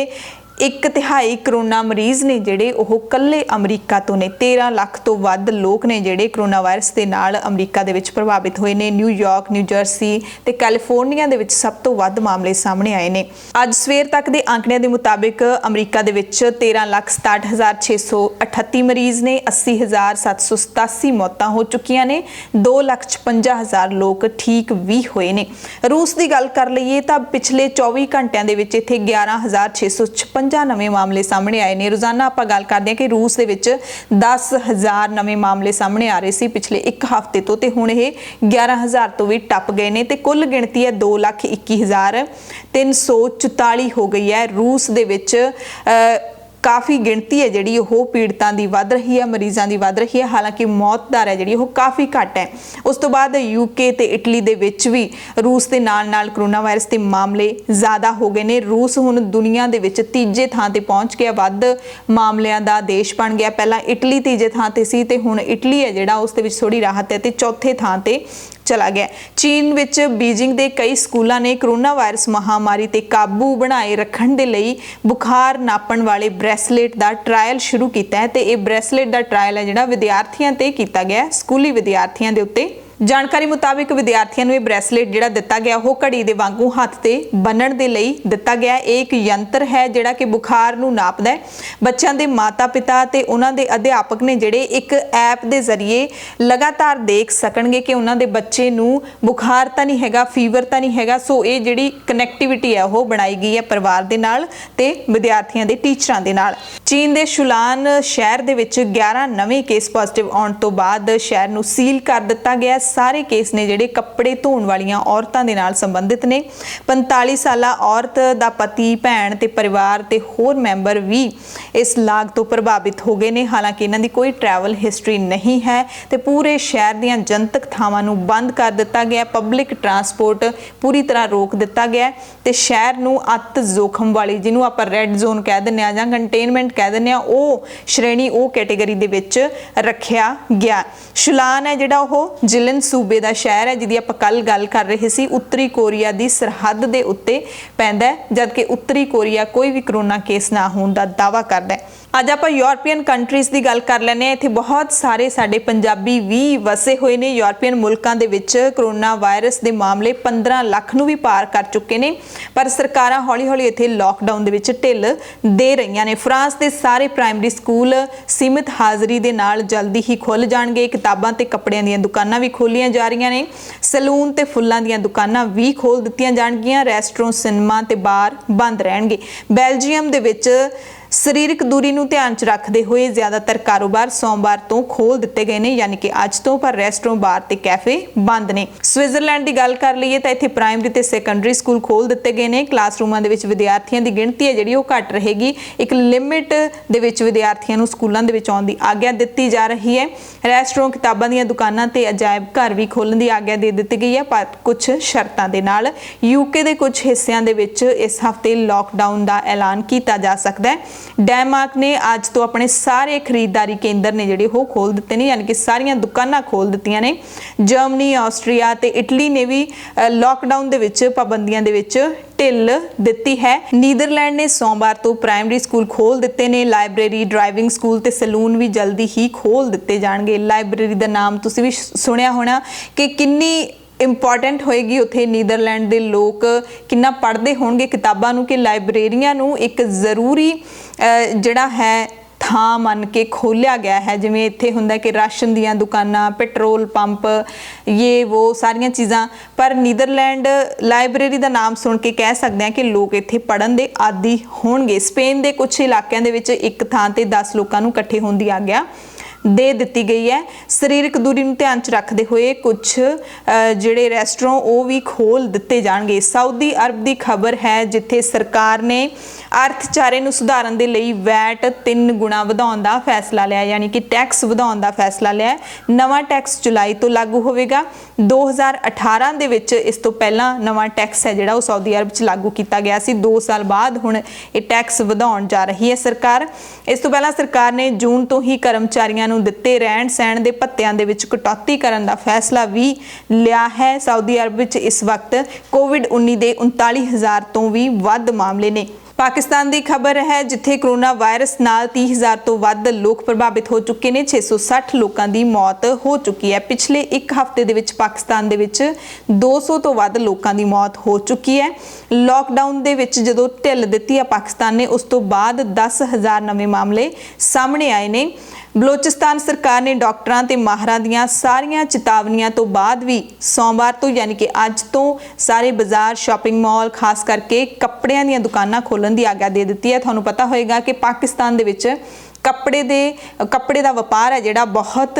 ਇੱਕ ਤਿਹਾਈ ਕਰੋਨਾ ਮਰੀਜ਼ ਨੇ ਜਿਹੜੇ ਉਹ ਕੱਲੇ ਅਮਰੀਕਾ ਤੋਂ ਨੇ। 13 ਲੱਖ ਤੋਂ ਵੱਧ ਲੋਕ ਨੇ ਜਿਹੜੇ ਕਰੋਨਾ ਵਾਇਰਸ ਦੇ ਨਾਲ ਅਮਰੀਕਾ ਦੇ ਵਿੱਚ ਪ੍ਰਭਾਵਿਤ ਹੋਏ ਨੇ। ਨਿਊਯਾਰਕ, ਨਿਊ ਜਰਸੀ ਤੇ ਕੈਲੀਫੋਰਨੀਆ ਦੇ ਵਿੱਚ ਸਭ ਤੋਂ ਵੱਧ ਮਾਮਲੇ ਸਾਹਮਣੇ ਆਏ ਨੇ। ਅੱਜ ਸਵੇਰ ਤੱਕ ਦੇ ਅੰਕੜਿਆਂ ਦੇ ਮੁਤਾਬਿਕ ਅਮਰੀਕਾ ਦੇ ਵਿੱਚ 13,67,638 ਮਰੀਜ਼ ਨੇ। 80,787 ਮੌਤਾਂ ਹੋ ਚੁੱਕੀਆਂ ਨੇ। 2,56,000 ਲੋਕ ਠੀਕ ਵੀ ਹੋਏ ਨੇ। ਰੂਸ ਦੀ ਗੱਲ ਕਰ ਲਈਏ ਤਾਂ ਪਿਛਲੇ 24 ਘੰਟਿਆਂ ਦੇ ਵਿੱਚ ਇੱਥੇ 11,656 ਨਵੇਂ ਮਾਮਲੇ ਸਾਹਮਣੇ ਆਏ ਨੇ। ਰੋਜ਼ਾਨਾ ਆਪਾਂ ਗੱਲ ਕਰਦੇ ਹਾਂ ਕਿ ਰੂਸ ਦੇ ਵਿੱਚ 10,000 ਨਵੇਂ ਮਾਮਲੇ ਸਾਹਮਣੇ ਆ ਰਹੇ ਸੀ ਪਿਛਲੇ ਇੱਕ ਹਫ਼ਤੇ ਤੋਂ, ਤੇ ਹੁਣ ਇਹ 11,000 ਤੋਂ ਵੀ ਟੱਪ ਗਏ ਨੇ ਤੇ ਕੁੱਲ ਗਿਣਤੀ ਹੈ 2,21,344 ਹੋ ਗਈ ਹੈ। ਰੂਸ ਦੇ ਵਿੱਚ ਕਾਫੀ ਗਿਣਤੀ ਹੈ ਜਿਹੜੀ ਉਹ ਪੀੜਤਾਂ ਦੀ ਵੱਧ ਰਹੀ ਹੈ, ਮਰੀਜ਼ਾਂ ਦੀ ਵੱਧ ਰਹੀ ਹੈ। ਹਾਲਾਂਕਿ ਮੌਤ ਦਰ ਹੈ ਜਿਹੜੀ ਉਹ ਕਾਫੀ ਘੱਟ ਹੈ। ਉਸ ਤੋਂ ਬਾਅਦ ਯੂਕੇ ਤੇ ਇਟਲੀ ਦੇ ਵਿੱਚ ਵੀ ਰੂਸ ਦੇ ਨਾਲ ਕਰੋਨਾ ਵਾਇਰਸ ਦੇ ਮਾਮਲੇ ਜ਼ਿਆਦਾ ਹੋ ਗਏ ਨੇ। ਰੂਸ ਹੁਣ ਦੁਨੀਆ ਦੇ ਵਿੱਚ ਤੀਜੇ ਥਾਂ ਤੇ ਪਹੁੰਚ ਗਿਆ, ਵੱਧ ਮਾਮਲਿਆਂ ਦਾ ਦੇਸ਼ ਬਣ ਗਿਆ। ਪਹਿਲਾਂ ਇਟਲੀ ਤੀਜੇ ਥਾਂ ਤੇ ਸੀ ਤੇ ਹੁਣ ਇਟਲੀ ਹੈ ਜਿਹੜਾ ਉਸ ਦੇ ਵਿੱਚ ਥੋੜੀ ਰਾਹਤ ਹੈ ਤੇ ਚੌਥੇ ਥਾਂ ਤੇ ਚਲਾ ਗਿਆ। ਚੀਨ ਵਿੱਚ ਬੀਜਿੰਗ ਦੇ ਕਈ ਸਕੂਲਾਂ ਨੇ ਕਰੋਨਾ ਵਾਇਰਸ ਮਹਾਮਾਰੀ ਤੇ ਕਾਬੂ ਬਣਾਏ ਰੱਖਣ ਦੇ ਲਈ ਬੁਖਾਰ ਨਾਪਣ ਵਾਲੇ ਬ੍ਰੈਸਲੇਟ ਦਾ ਟ੍ਰਾਇਲ ਸ਼ੁਰੂ ਕੀਤਾ ਹੈ ਤੇ ਇਹ ਬ੍ਰੈਸਲੇਟ ਦਾ ਟ੍ਰਾਇਲ ਹੈ ਜਿਹੜਾ ਵਿਦਿਆਰਥੀਆਂ ਤੇ ਕੀਤਾ ਗਿਆ, ਸਕੂਲੀ ਵਿਦਿਆਰਥੀਆਂ ਦੇ ਉੱਤੇ। ਜਾਣਕਾਰੀ ਮੁਤਾਬਿਕ ਵਿਦਿਆਰਥੀਆਂ ਨੂੰ ਇਹ ਬ੍ਰੈਸਲੇਟ ਜਿਹੜਾ ਦਿੱਤਾ ਗਿਆ ਉਹ ਘੜੀ ਦੇ ਵਾਂਗੂ ਹੱਥ ਤੇ ਬੰਨਣ ਦੇ ਲਈ ਦਿੱਤਾ ਗਿਆ। ਇਹ ਇੱਕ ਯੰਤਰ ਹੈ ਜਿਹੜਾ ਕਿ ਬੁਖਾਰ ਨੂੰ ਨਾਪਦਾ ਹੈ। ਬੱਚਿਆਂ ਦੇ ਮਾਤਾ-ਪਿਤਾ ਤੇ ਉਹਨਾਂ ਦੇ ਅਧਿਆਪਕ ਨੇ ਜਿਹੜੇ ਇੱਕ ਐਪ ਦੇ ਜ਼ਰੀਏ ਲਗਾਤਾਰ ਦੇਖ ਸਕਣਗੇ ਕਿ ਉਹਨਾਂ ਦੇ ਬੱਚੇ ਨੂੰ ਬੁਖਾਰ ਤਾਂ ਨਹੀਂ ਹੈਗਾ, ਫੀਵਰ ਤਾਂ ਨਹੀਂ ਹੈਗਾ। ਸੋ ਇਹ ਜਿਹੜੀ ਕਨੈਕਟੀਵਿਟੀ ਹੈ ਉਹ ਬਣਾਈ ਗਈ ਹੈ ਪਰਿਵਾਰ ਦੇ ਨਾਲ ਤੇ ਵਿਦਿਆਰਥੀਆਂ ਦੇ ਟੀਚਰਾਂ ਦੇ ਨਾਲ। ਚੀਨ ਦੇ ਸ਼ੁਲਾਨ ਸ਼ਹਿਰ ਦੇ ਵਿੱਚ 11 ਨਵੇਂ ਕੇਸ ਪੋਜ਼ਿਟਿਵ ਆਉਣ ਤੋਂ ਬਾਅਦ ਸ਼ਹਿਰ ਨੂੰ ਸੀਲ ਕਰ ਦਿੱਤਾ ਗਿਆ। ਸਾਰੇ ਕੇਸ ਨੇ ਜਿਹੜੇ ਕੱਪੜੇ ਧੋਣ ਵਾਲੀਆਂ ਔਰਤਾਂ ਦੇ ਨਾਲ ਸੰਬੰਧਿਤ ਨੇ। 45 ਸਾਲਾ ਔਰਤ ਦਾ ਪਤੀ, ਭੈਣ ਤੇ ਪਰਿਵਾਰ ਤੇ ਹੋਰ ਮੈਂਬਰ ਵੀ ਇਸ ਲਾਗ ਤੋਂ ਪ੍ਰਭਾਵਿਤ ਹੋ ਗਏ ਨੇ। ਹਾਲਾਂਕਿ ਇਹਨਾਂ ਦੀ ਕੋਈ ਟਰੈਵਲ ਹਿਸਟਰੀ ਨਹੀਂ ਹੈ ਤੇ ਪੂਰੇ ਸ਼ਹਿਰ ਦੀਆਂ ਜਨਤਕ ਥਾਵਾਂ ਨੂੰ ਬੰਦ ਕਰ ਦਿੱਤਾ ਗਿਆ। ਪਬਲਿਕ ਟਰਾਂਸਪੋਰਟ ਪੂਰੀ ਤਰ੍ਹਾਂ ਰੋਕ ਦਿੱਤਾ ਗਿਆ ਤੇ ਸ਼ਹਿਰ ਨੂੰ ਅਤ ਜ਼ੋਖਮ ਵਾਲੀ, ਜਿਹਨੂੰ ਆਪਾਂ ਰੈੱਡ ਜ਼ੋਨ ਕਹਿ ਦਿੰਦੇ ਆ ਜਾਂ ਕੰਟੇਨਮੈਂਟ ਕਹਿ ਦਿੰਦੇ ਆ, ਉਹ ਸ਼੍ਰੇਣੀ, ਉਹ ਕੈਟੇਗਰੀ ਦੇ ਵਿੱਚ ਰੱਖਿਆ ਗਿਆ। ਸ਼ੁਲਾਨ ਹੈ ਜਿਹੜਾ ਉਹ ਜ਼ਿਲਨ ਸੂਬੇ ਦਾ ਸ਼ਹਿਰ ਹੈ ਜਿਹਦੀ ਆਪਾਂ ਕੱਲ ਗੱਲ ਕਰ ਰਹੇ ਸੀ। ਉੱਤਰੀ ਕੋਰੀਆ ਦੀ ਸਰਹੱਦ ਦੇ ਉੱਤੇ ਪੈਂਦਾ ਹੈ, ਜਦਕਿ ਉੱਤਰੀ ਕੋਰੀਆ ਕੋਈ ਵੀ ਕਰੋਨਾ ਕੇਸ ਨਾ ਹੋਣ ਦਾ ਦਾਅਵਾ ਕਰਦਾ ਹੈ। ਅੱਜ ਆਪਾਂ ਯੂਰਪੀਅਨ ਕੰਟਰੀਜ਼ ਦੀ ਗੱਲ ਕਰ ਲੈਂਦੇ ਹਾਂ। ਇੱਥੇ ਬਹੁਤ ਸਾਰੇ ਸਾਡੇ ਪੰਜਾਬੀ ਵੀ ਵਸੇ ਹੋਏ ਨੇ। ਯੂਰਪੀਅਨ ਮੁਲਕਾਂ ਦੇ ਵਿੱਚ ਕਰੋਨਾ ਵਾਇਰਸ ਦੇ ਮਾਮਲੇ 15 ਲੱਖ ਨੂੰ ਵੀ ਪਾਰ ਕਰ ਚੁੱਕੇ ਨੇ, ਪਰ ਸਰਕਾਰਾਂ ਹੌਲੀ-ਹੌਲੀ ਇੱਥੇ ਲਾਕਡਾਊਨ ਦੇ ਵਿੱਚ ਢਿੱਲ ਦੇ ਰਹੀਆਂ ਨੇ। ਫਰਾਂਸ ਦੇ ਸਾਰੇ ਪ੍ਰਾਇਮਰੀ ਸਕੂਲ ਸੀਮਿਤ ਹਾਜ਼ਰੀ ਦੇ ਨਾਲ ਜਲਦੀ ਹੀ ਖੁੱਲ ਜਾਣਗੇ। ਕਿਤਾਬਾਂ ਤੇ ਕੱਪੜਿਆਂ ਦੀਆਂ ਦੁਕਾਨਾਂ ਵੀ ਖੋਲੀਆਂ ਜਾ ਰਹੀਆਂ ਨੇ। ਸੈਲੂਨ ਤੇ ਫੁੱਲਾਂ ਦੀਆਂ ਦੁਕਾਨਾਂ ਵੀ ਖੋਲ ਦਿੱਤੀਆਂ ਜਾਣਗੀਆਂ। ਰੈਸਟੋਰੈਂਟ, ਸਿਨੇਮਾ ਤੇ ਬਾਰ ਬੰਦ ਰਹਿਣਗੇ। ਬੈਲਜੀਅਮ ਦੇ ਵਿੱਚ ਸਰੀਰਕ ਦੂਰੀ ਨੂੰ ਧਿਆਨ 'ਚ ਰੱਖਦੇ ਹੋਏ ਜ਼ਿਆਦਾਤਰ ਕਾਰੋਬਾਰ ਸੋਮਵਾਰ ਤੋਂ ਖੋਲ ਦਿੱਤੇ ਗਏ ਨੇ, ਯਾਨੀ ਕਿ ਅੱਜ ਤੋਂ, ਪਰ ਰੈਸਟੋਰੈਂਟ, ਬਾਰ ਤੇ ਕੈਫੇ ਬੰਦ ਨੇ। ਸਵਿਟਜ਼ਰਲੈਂਡ ਦੀ ਗੱਲ ਕਰ ਲਈਏ ਤਾਂ ਇੱਥੇ ਪ੍ਰਾਇਮਰੀ ਤੇ ਸੈਕੰਡਰੀ ਸਕੂਲ ਖੋਲ ਦਿੱਤੇ ਗਏ ਨੇ। ਕਲਾਸਰੂਮਾਂ ਦੇ ਵਿੱਚ ਵਿਦਿਆਰਥੀਆਂ ਦੀ ਗਿਣਤੀ ਹੈ ਜਿਹੜੀ ਉਹ ਘੱਟ ਰਹੇਗੀ। ਇੱਕ ਲਿਮਿਟ ਦੇ ਵਿੱਚ ਵਿਦਿਆਰਥੀਆਂ ਨੂੰ ਸਕੂਲਾਂ ਦੇ ਵਿੱਚ ਆਉਣ ਦੀ ਆਗਿਆ ਦਿੱਤੀ ਜਾ ਰਹੀ ਹੈ। ਰੈਸਟੋਰੈਂਟ, ਕਿਤਾਬਾਂ ਦੀਆਂ ਦੁਕਾਨਾਂ ਤੇ ਅਜਾਇਬ ਘਰ ਵੀ ਖੋਲ੍ਹਣ ਦੀ ਆਗਿਆ ਦੇ ਦਿੱਤੀ ਗਈ ਹੈ, ਪਰ ਕੁਝ ਸ਼ਰਤਾਂ ਦੇ ਨਾਲ। ਯੂਕੇ ਦੇ ਕੁਝ ਹਿੱਸਿਆਂ ਦੇ ਵਿੱਚ ਇਸ ਹਫ਼ਤੇ ਲਾਕਡਾਊਨ ਦਾ ਐਲਾਨ ਕੀਤਾ ਜਾ ਸਕਦਾ ਹੈ। ਡੈਨਮਾਰਕ ਨੇ ਅੱਜ ਤੋਂ ਆਪਣੇ ਸਾਰੇ ਖਰੀਦਦਾਰੀ ਕੇਂਦਰ ਨੇ ਜਿਹੜੇ ਉਹ ਖੋਲ ਦਿੱਤੇ ਨੇ, ਯਾਨੀ ਕਿ ਸਾਰੀਆਂ ਦੁਕਾਨਾਂ ਖੋਲ ਦਿੱਤੀਆਂ ਨੇ। ਜਰਮਨੀ, ਆਸਟਰੀਆ ਤੇ ਇਟਲੀ ਨੇ ਵੀ ਲਾਕਡਾਊਨ ਦੇ ਵਿੱਚ ਪਾਬੰਦੀਆਂ ਦੇ ਵਿੱਚ ਢਿੱਲ ਦਿੱਤੀ ਹੈ। ਨੀਦਰਲੈਂਡ ਨੇ ਸੋਮਵਾਰ ਤੋਂ ਪ੍ਰਾਇਮਰੀ ਸਕੂਲ ਖੋਲ ਦਿੱਤੇ ਨੇ। ਲਾਇਬ੍ਰੇਰੀ, ਡਰਾਈਵਿੰਗ ਸਕੂਲ ਤੇ ਸੈਲੂਨ ਵੀ ਜਲਦੀ ਹੀ ਖੋਲ ਦਿੱਤੇ ਜਾਣਗੇ। ਲਾਇਬ੍ਰੇਰੀ ਦਾ ਨਾਮ ਤੁਸੀਂ ਵੀ ਸੁਣਿਆ ਹੋਣਾ ਕਿ ਕਿੰਨੀ ਇੰਪੋਰਟੈਂਟ ਹੋਏਗੀ ਉੱਥੇ। ਨੀਦਰਲੈਂਡ ਦੇ ਲੋਕ ਕਿੰਨਾ ਪੜ੍ਹਦੇ ਹੋਣਗੇ ਕਿਤਾਬਾਂ ਨੂੰ, ਕਿ ਲਾਇਬ੍ਰੇਰੀਆਂ ਨੂੰ ਇੱਕ ਜ਼ਰੂਰੀ ਜਿਹੜਾ ਹੈ ਥਾਂ ਮੰਨ ਕੇ ਖੋਲ੍ਹਿਆ ਗਿਆ ਹੈ। ਜਿਵੇਂ ਇੱਥੇ ਹੁੰਦਾ ਕਿ ਰਾਸ਼ਨ ਦੀਆਂ ਦੁਕਾਨਾਂ, ਪੈਟਰੋਲ ਪੰਪ, ਇਹ ਉਹ ਸਾਰੀਆਂ ਚੀਜ਼ਾਂ, ਪਰ ਨੀਦਰਲੈਂਡ ਲਾਇਬ੍ਰੇਰੀ ਦਾ ਨਾਮ ਸੁਣ ਕੇ ਕਹਿ ਸਕਦੇ ਹਾਂ ਕਿ ਲੋਕ ਇੱਥੇ ਪੜ੍ਹਨ ਦੇ ਆਦੀ ਹੋਣਗੇ। ਸਪੇਨ ਦੇ ਕੁਝ ਇਲਾਕਿਆਂ ਦੇ ਵਿੱਚ ਇੱਕ ਥਾਂ ਤੇ 10 ਲੋਕਾਂ ਨੂੰ ਇਕੱਠੇ ਹੋਣ ਦੀ ਆਗਿਆ ਦੇ ਦਿੱਤੀ ਗਈ ਹੈ। ਸਰੀਰਕ ਦੂਰੀ ਨੂੰ ਧਿਆਨ 'ਚ ਰੱਖਦੇ ਹੋਏ ਕੁਝ ਜਿਹੜੇ ਰੈਸਟੋਰੈਂਟ ਉਹ ਵੀ ਖੋਲ ਦਿੱਤੇ ਜਾਣਗੇ। ਸਾਊਦੀ ਅਰਬ ਦੀ ਖਬਰ ਹੈ ਜਿੱਥੇ ਸਰਕਾਰ ਨੇ ਅਰਥਚਾਰੇ ਨੂੰ ਸੁਧਾਰਨ ਦੇ ਲਈ ਵੈਟ 3 ਗੁਣਾ ਵਧਾਉਣ ਦਾ ਫੈਸਲਾ ਲਿਆ, ਯਾਨੀ ਕਿ ਟੈਕਸ ਵਧਾਉਣ ਦਾ ਫੈਸਲਾ ਲਿਆ। ਨਵਾਂ ਟੈਕਸ ਜੁਲਾਈ ਤੋਂ ਲਾਗੂ ਹੋਵੇਗਾ। 2018 ਦੇ ਵਿੱਚ ਇਸ ਤੋਂ ਪਹਿਲਾਂ ਨਵਾਂ ਟੈਕਸ ਹੈ ਜਿਹੜਾ ਉਹ ਸਾਊਦੀ ਅਰਬ 'ਚ ਲਾਗੂ ਕੀਤਾ ਗਿਆ ਸੀ। 2 ਸਾਲ ਬਾਅਦ ਹੁਣ ਇਹ ਟੈਕਸ ਵਧਾਉਣ ਜਾ ਰਹੀ ਹੈ ਸਰਕਾਰ। ਇਸ ਤੋਂ ਪਹਿਲਾਂ ਸਰਕਾਰ ਨੇ ਜੂਨ ਤੋਂ ਹੀ ਕਰਮਚਾਰੀਆਂ ਨੂੰ ਦਿੱਤੇ ਰਹਿਣ ਸਹਿਣ ਦੇ ਭੱਤਿਆਂ ਦੇ ਵਿੱਚ ਕਟੌਤੀ ਕਰਨ ਦਾ ਫੈਸਲਾ ਵੀ ਲਿਆ ਹੈ। ਸਾਊਦੀ ਅਰਬ ਵਿੱਚ ਇਸ ਵਕਤ ਕੋਵਿਡ-19 ਦੇ 39,000 ਤੋਂ ਵੀ ਵੱਧ ਮਾਮਲੇ ਨੇ। ਪਾਕਿਸਤਾਨ ਦੀ ਖਬਰ ਹੈ ਜਿੱਥੇ ਕਰੋਨਾ ਵਾਇਰਸ ਨਾਲ 30,000 ਤੋਂ ਵੱਧ ਲੋਕ ਪ੍ਰਭਾਵਿਤ ਹੋ ਚੁੱਕੇ ਨੇ। 660 ਲੋਕਾਂ ਦੀ ਮੌਤ ਹੋ ਚੁੱਕੀ ਹੈ। ਪਿਛਲੇ ਇੱਕ ਹਫ਼ਤੇ ਦੇ ਵਿੱਚ ਪਾਕਿਸਤਾਨ ਦੇ ਵਿੱਚ 200 ਤੋਂ ਵੱਧ ਲੋਕਾਂ ਦੀ ਮੌਤ ਹੋ ਚੁੱਕੀ ਹੈ। ਲੋਕਡਾਊਨ ਦੇ ਵਿੱਚ ਜਦੋਂ ਢਿੱਲ ਦਿੱਤੀ ਹੈ ਪਾਕਿਸਤਾਨ ਨੇ, ਉਸ ਤੋਂ ਬਾਅਦ 10,000 ਨਵੇਂ ਮਾਮਲੇ ਸਾਹਮਣੇ ਆਏ ਨੇ। ਬਲੋਚਿਸਤਾਨ ਸਰਕਾਰ ਨੇ ਡਾਕਟਰਾਂ ਤੇ ਮਾਹਰਾਂ ਦੀਆਂ ਸਾਰੀਆਂ ਚੇਤਾਵਨੀਆਂ ਤੋਂ ਬਾਅਦ ਵੀ ਸੋਮਵਾਰ ਤੋਂ ਯਾਨੀ ਕਿ ਅੱਜ ਤੋਂ ਸਾਰੇ ਬਾਜ਼ਾਰ, ਸ਼ਾਪਿੰਗ ਮਾਲ, ਖਾਸ ਕਰਕੇ ਕੱਪੜਿਆਂ ਦੀਆਂ ਦੁਕਾਨਾਂ ਖੋਲ੍ਹਣ ਦੀ ਆਗਿਆ ਦੇ ਦਿੱਤੀ ਹੈ। ਤੁਹਾਨੂੰ ਪਤਾ ਹੋਏਗਾ ਕਿ ਪਾਕਿਸਤਾਨ ਦੇ ਵਿੱਚ ਕੱਪੜੇ ਦਾ ਵਪਾਰ ਹੈ ਜਿਹੜਾ ਬਹੁਤ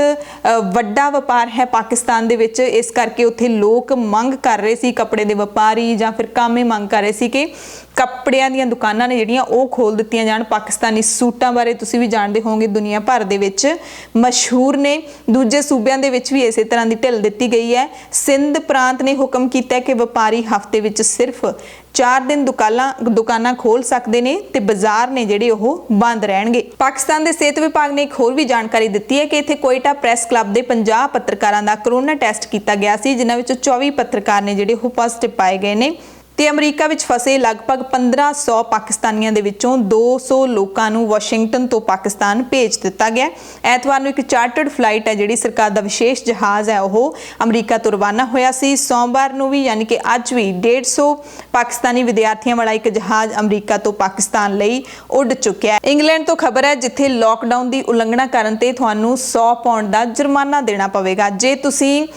ਵੱਡਾ ਵਪਾਰ ਹੈ ਪਾਕਿਸਤਾਨ ਦੇ ਵਿੱਚ। ਇਸ ਕਰਕੇ ਉੱਥੇ ਲੋਕ ਮੰਗ ਕਰ ਰਹੇ ਸੀ, ਕੱਪੜੇ ਦੇ ਵਪਾਰੀ ਜਾਂ ਫਿਰ ਕਾਮੇ ਮੰਗ ਕਰ ਰਹੇ ਸੀ ਕਿ ਕੱਪੜਿਆਂ ਦੀਆਂ ਦੁਕਾਨਾਂ ਨੇ ਜਿਹੜੀਆਂ ਉਹ ਖੋਲ ਦਿੱਤੀਆਂ ਜਾਣ। ਪਾਕਿਸਤਾਨੀ ਸੂਟਾਂ ਬਾਰੇ ਤੁਸੀਂ ਵੀ ਜਾਣਦੇ ਹੋਵੋਗੇ, ਦੁਨੀਆ ਭਰ ਦੇ ਵਿੱਚ ਮਸ਼ਹੂਰ ਨੇ। ਦੂਜੇ ਸੂਬਿਆਂ ਦੇ ਵਿੱਚ ਵੀ ਇਸੇ ਤਰ੍ਹਾਂ ਦੀ ਢਿੱਲ ਦਿੱਤੀ ਗਈ ਹੈ। ਸਿੰਧ ਪ੍ਰਾਂਤ ਨੇ ਹੁਕਮ ਕੀਤਾ ਕਿ ਵਪਾਰੀ ਹਫ਼ਤੇ ਵਿੱਚ ਸਿਰਫ 4 ਦਿਨ ਦੁਕਾਨਾਂ ਖੋਲ ਸਕਦੇ ਨੇ ਤੇ ਬਾਜ਼ਾਰ ਨੇ ਜਿਹੜੇ ਉਹ ਬੰਦ ਰਹਿਣਗੇ। ਪਾਕਿਸਤਾਨ ਦੇ ਸਿਹਤ ਵਿਭਾਗ ਨੇ ਇੱਕ ਹੋਰ ਵੀ ਜਾਣਕਾਰੀ ਦਿੱਤੀ ਹੈ ਕਿ ਇੱਥੇ ਕੋਇਟਾ ਪ੍ਰੈਸ ਕਲੱਬ ਦੇ 50 ਪੱਤਰਕਾਰਾਂ ਦਾ ਕਰੋਨਾ ਟੈਸਟ ਕੀਤਾ ਗਿਆ ਸੀ, ਜਿਨ੍ਹਾਂ ਵਿੱਚੋਂ 24 ਪੱਤਰਕਾਰ ਨੇ ਜਿਹੜੇ ਉਹ ਪੋਜ਼ਿਟਿਵ ਪਾਏ ਗਏ ਨੇ। ਤੇ ਅਮਰੀਕਾ ਵਿੱਚ ਫਸੇ ਲਗਭਗ 1500 ਪਾਕਿਸਤਾਨੀਆਂ ਦੇ ਵਿੱਚੋਂ 200 ਲੋਕਾਂ ਨੂੰ ਵਾਸ਼ਿੰਗਟਨ ਤੋਂ ਪਾਕਿਸਤਾਨ ਭੇਜ ਦਿੱਤਾ ਗਿਆ। ਐਤਵਾਰ ਨੂੰ ਇੱਕ ਚਾਰਟਰਡ ਫਲਾਈਟ ਹੈ ਜਿਹੜੀ ਸਰਕਾਰ ਦਾ ਵਿਸ਼ੇਸ਼ ਜਹਾਜ਼ ਹੈ ਉਹ ਅਮਰੀਕਾ ਤੋਂ ਰਵਾਨਾ ਹੋਇਆ ਸੀ। ਸੋਮਵਾਰ ਨੂੰ ਵੀ ਯਾਨੀ ਕਿ ਅੱਜ ਵੀ 150 ਪਾਕਿਸਤਾਨੀ ਵਿਦਿਆਰਥੀਆਂ ਵਾਲਾ ਇੱਕ ਜਹਾਜ਼ ਅਮਰੀਕਾ ਤੋਂ ਪਾਕਿਸਤਾਨ ਲਈ ਉੱਡ ਚੁੱਕਿਆ ਹੈ। ਇੰਗਲੈਂਡ ਤੋਂ ਖਬਰ ਹੈ ਜਿੱਥੇ ਲਾਕਡਾਊਨ ਦੀ ਉਲੰਘਣਾ ਕਰਨ ਤੇ ਤੁਹਾਨੂੰ 100 ਪਾਉਂਡ ਦਾ ਜੁਰਮਾਨਾ ਦੇਣਾ ਪਵੇਗਾ। ਜੇ ਤੁਸੀਂ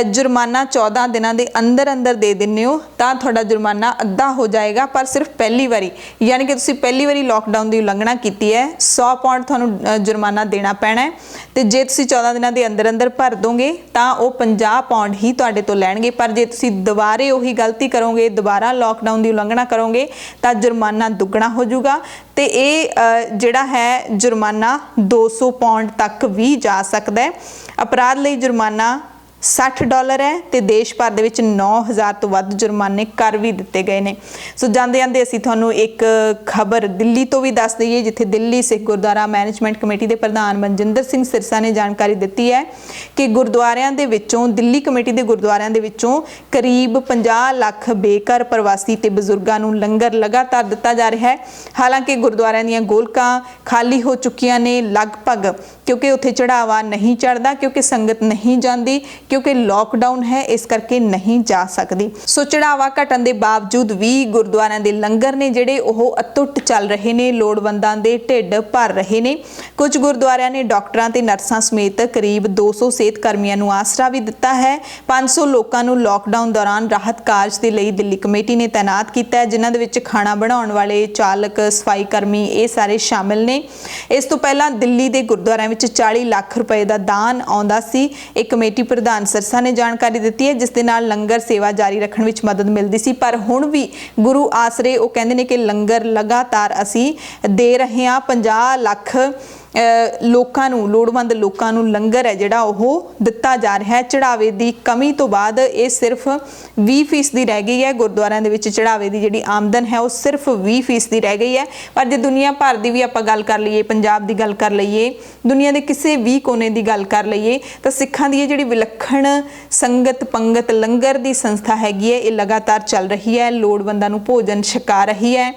ਜੁਰਮਾਨਾ 14 ਦਿਨਾਂ ਦੇ ਅੰਦਰ ਦੇ ਦਿੰਦੇ ਹੋ ਤਾਂ ਤੁਹਾਡਾ ਜੁਰਮਾਨਾ ਅੱਧਾ ਹੋ ਜਾਏਗਾ, ਪਰ ਸਿਰਫ ਪਹਿਲੀ ਵਾਰੀ ਯਾਨੀ ਕਿ ਤੁਸੀਂ ਪਹਿਲੀ ਵਾਰੀ ਲਾਕਡਾਊਨ ਦੀ ਉਲੰਘਣਾ ਕੀਤੀ ਹੈ 100 ਪਾਉਂਡ ਤੁਹਾਨੂੰ ਜੁਰਮਾਨਾ ਦੇਣਾ ਪੈਣਾ ਹੈ। ਤੇ ਜੇ ਤੁਸੀਂ 14 ਦਿਨਾਂ ਦੇ ਅੰਦਰ ਭਰ ਦੋਗੇ ਤਾਂ ਉਹ 50 ਪਾਉਂਡ ਹੀ ਤੁਹਾਡੇ ਤੋਂ ਲੈਣਗੇ। ਪਰ ਜੇ ਤੁਸੀਂ ਦੁਬਾਰੇ ਉਹੀ ਗਲਤੀ ਕਰੋਗੇ, ਦੁਬਾਰਾ ਲਾਕਡਾਊਨ ਦੀ ਉਲੰਘਣਾ ਕਰੋਗੇ ਤਾਂ ਜੁਰਮਾਨਾ ਦੁੱਗਣਾ ਹੋ ਜਾਊਗਾ ਤੇ ਇਹ ਜਿਹੜਾ ਹੈ ਜੁਰਮਾਨਾ 200 ਪਾਉਂਡ ਤੱਕ ਵੀ ਜਾ ਸਕਦਾ ਹੈ। ਅਪਰਾਧ ਲਈ ਜੁਰਮਾਨਾ $60 ਹੈ ਤੇ ਦੇਸ਼ ਭਰ ਦੇ ਵਿੱਚ 9,000 ਤੋਂ ਵੱਧ ਜੁਰਮਾਨੇ ਕਰ ਵੀ ਦਿੱਤੇ ਗਏ ਨੇ। ਸੋ ਜਾਂਦੇ ਅਸੀਂ ਤੁਹਾਨੂੰ ਇੱਕ ਖਬਰ ਦਿੱਲੀ ਤੋਂ ਵੀ ਦੱਸ ਦਈਏ, ਜਿੱਥੇ ਦਿੱਲੀ ਸਿੱਖ ਗੁਰਦੁਆਰਾ ਮੈਨੇਜਮੈਂਟ ਕਮੇਟੀ ਦੇ ਪ੍ਰਧਾਨ ਮਨਜਿੰਦਰ ਸਿੰਘ ਸਿਰਸਾ ਨੇ ਜਾਣਕਾਰੀ ਦਿੱਤੀ ਹੈ ਕਿ ਗੁਰਦੁਆਰਿਆਂ ਦੇ ਵਿੱਚੋਂ, ਦਿੱਲੀ ਕਮੇਟੀ ਦੇ ਗੁਰਦੁਆਰਿਆਂ ਦੇ ਵਿੱਚੋਂ ਕਰੀਬ 50 ਲੱਖ ਬੇਘਰ ਪ੍ਰਵਾਸੀ ਤੇ ਬਜ਼ੁਰਗਾਂ ਨੂੰ ਲੰਗਰ ਲਗਾਤਾਰ ਦਿੱਤਾ ਜਾ ਰਿਹਾ ਹੈ। ਹਾਲਾਂਕਿ ਗੁਰਦੁਆਰਿਆਂ ਦੀਆਂ ਗੋਲਕਾਂ ਖਾਲੀ ਹੋ ਚੁੱਕੀਆਂ ਨੇ ਲਗਭਗ, ਕਿਉਂਕਿ ਉੱਥੇ ਚੜਾਵਾ ਨਹੀਂ ਚੜਦਾ, ਕਿਉਂਕਿ ਸੰਗਤ ਨਹੀਂ ਜਾਂਦੀ, ਕਿਉਂਕਿ ਲਾਕਡਾਊਨ ਹੈ, ਇਸ ਕਰਕੇ ਨਹੀਂ ਜਾ ਸਕਦੀ। ਸੋ ਚੜਾਵਾ ਘਟਣ ਦੇ ਬਾਵਜੂਦ ਵੀ ਗੁਰਦੁਆਰਿਆਂ ਦੇ ਲੰਗਰ ਨੇ ਜਿਹੜੇ ਉਹ ਅਟੁੱਟ ਚੱਲ ਰਹੇ ਨੇ, ਲੋੜਵੰਦਾਂ ਦੇ ਢਿੱਡ ਭਰ ਰਹੇ ਨੇ। ਕੁਝ ਗੁਰਦੁਆਰਿਆਂ ਨੇ ਡਾਕਟਰਾਂ ਤੇ ਨਰਸਾਂ ਸਮੇਤ ਕਰੀਬ 200 ਸਿਹਤ ਕਰਮੀਆਂ ਨੂੰ ਆਸਰਾ ਵੀ ਦਿੱਤਾ ਹੈ। 500 ਲੋਕਾਂ ਨੂੰ ਲਾਕਡਾਊਨ ਦੌਰਾਨ ਰਾਹਤ ਕਾਰਜ ਦੇ ਲਈ ਦਿੱਲੀ ਕਮੇਟੀ ਨੇ ਤਾਇਨਾਤ ਕੀਤਾ ਹੈ, ਜਿਨ੍ਹਾਂ ਦੇ ਵਿੱਚ ਖਾਣਾ ਬਣਾਉਣ ਵਾਲੇ, ਚਾਲਕ, ਸਫਾਈ ਕਰਮੀ ਇਹ ਸਾਰੇ ਸ਼ਾਮਿਲ ਨੇ। ਇਸ ਤੋਂ ਪਹਿਲਾਂ ਦਿੱਲੀ ਦੇ ਗੁਰਦੁਆਰਿਆਂ ਵਿੱਚ 40 ਲੱਖ ਰੁਪਏ ਦਾ ਦਾਨ ਆਉਂਦਾ ਸੀ। ਇਹ ਕਮੇਟੀ ਪ੍ਰਧਾਨ ਸਿਰਸਾ ਨੇ ਜਾਣਕਾਰੀ ਦਿੱਤੀ ਹੈ, ਜਿਸ ਦੇ ਨਾਲ ਲੰਗਰ ਸੇਵਾ ਜਾਰੀ ਰੱਖਣ ਵਿੱਚ ਮਦਦ ਮਿਲਦੀ ਸੀ। ਪਰ ਹੁਣ ਵੀ ਗੁਰੂ ਆਸਰੇ ਉਹ ਕਹਿੰਦੇ ਨੇ ਕਿ ਲੰਗਰ ਲਗਾਤਾਰ ਅਸੀਂ ਦੇ ਰਹੇ ਹਾਂ। 50 ਲੱਖ ਲੋਕਾਂ ਨੂੰ, ਲੋੜਵੰਦ ਲੋਕਾਂ ਨੂੰ ਲੰਗਰ ਹੈ ਜਿਹੜਾ ਉਹ ਦਿੱਤਾ ਜਾ ਰਿਹਾ ਹੈ। ਚੜਾਵੇ ਦੀ ਕਮੀ ਤੋਂ ਬਾਅਦ ਇਹ ਸਿਰਫ 20% ਰਹਿ ਗਈ ਹੈ। ਗੁਰਦੁਆਰਿਆਂ ਦੇ ਵਿੱਚ ਚੜਾਵੇ ਦੀ ਜਿਹੜੀ ਆਮਦਨ ਹੈ ਉਹ ਸਿਰਫ 20% ਰਹਿ ਗਈ ਹੈ। ਪਰ ਜੇ ਦੁਨੀਆ ਭਰ ਦੀ ਵੀ ਆਪਾਂ ਗੱਲ ਕਰ ਲਈਏ, ਪੰਜਾਬ ਦੀ ਗੱਲ ਕਰ ਲਈਏ, ਦੁਨੀਆ ਦੇ ਕਿਸੇ ਵੀ ਕੋਨੇ ਦੀ ਗੱਲ ਕਰ ਲਈਏ, ਤਾਂ ਸਿੱਖਾਂ ਦੀ ਇਹ ਜਿਹੜੀ ਵਿਲੱਖਣ ਸੰਗਤ ਪੰਗਤ ਲੰਗਰ ਦੀ ਸੰਸਥਾ ਹੈਗੀ ਹੈ, ਇਹ ਲਗਾਤਾਰ ਚੱਲ ਰਹੀ ਹੈ, ਲੋੜਵੰਦਾਂ ਨੂੰ ਭੋਜਨ ਛਕਾ ਰਹੀ ਹੈ।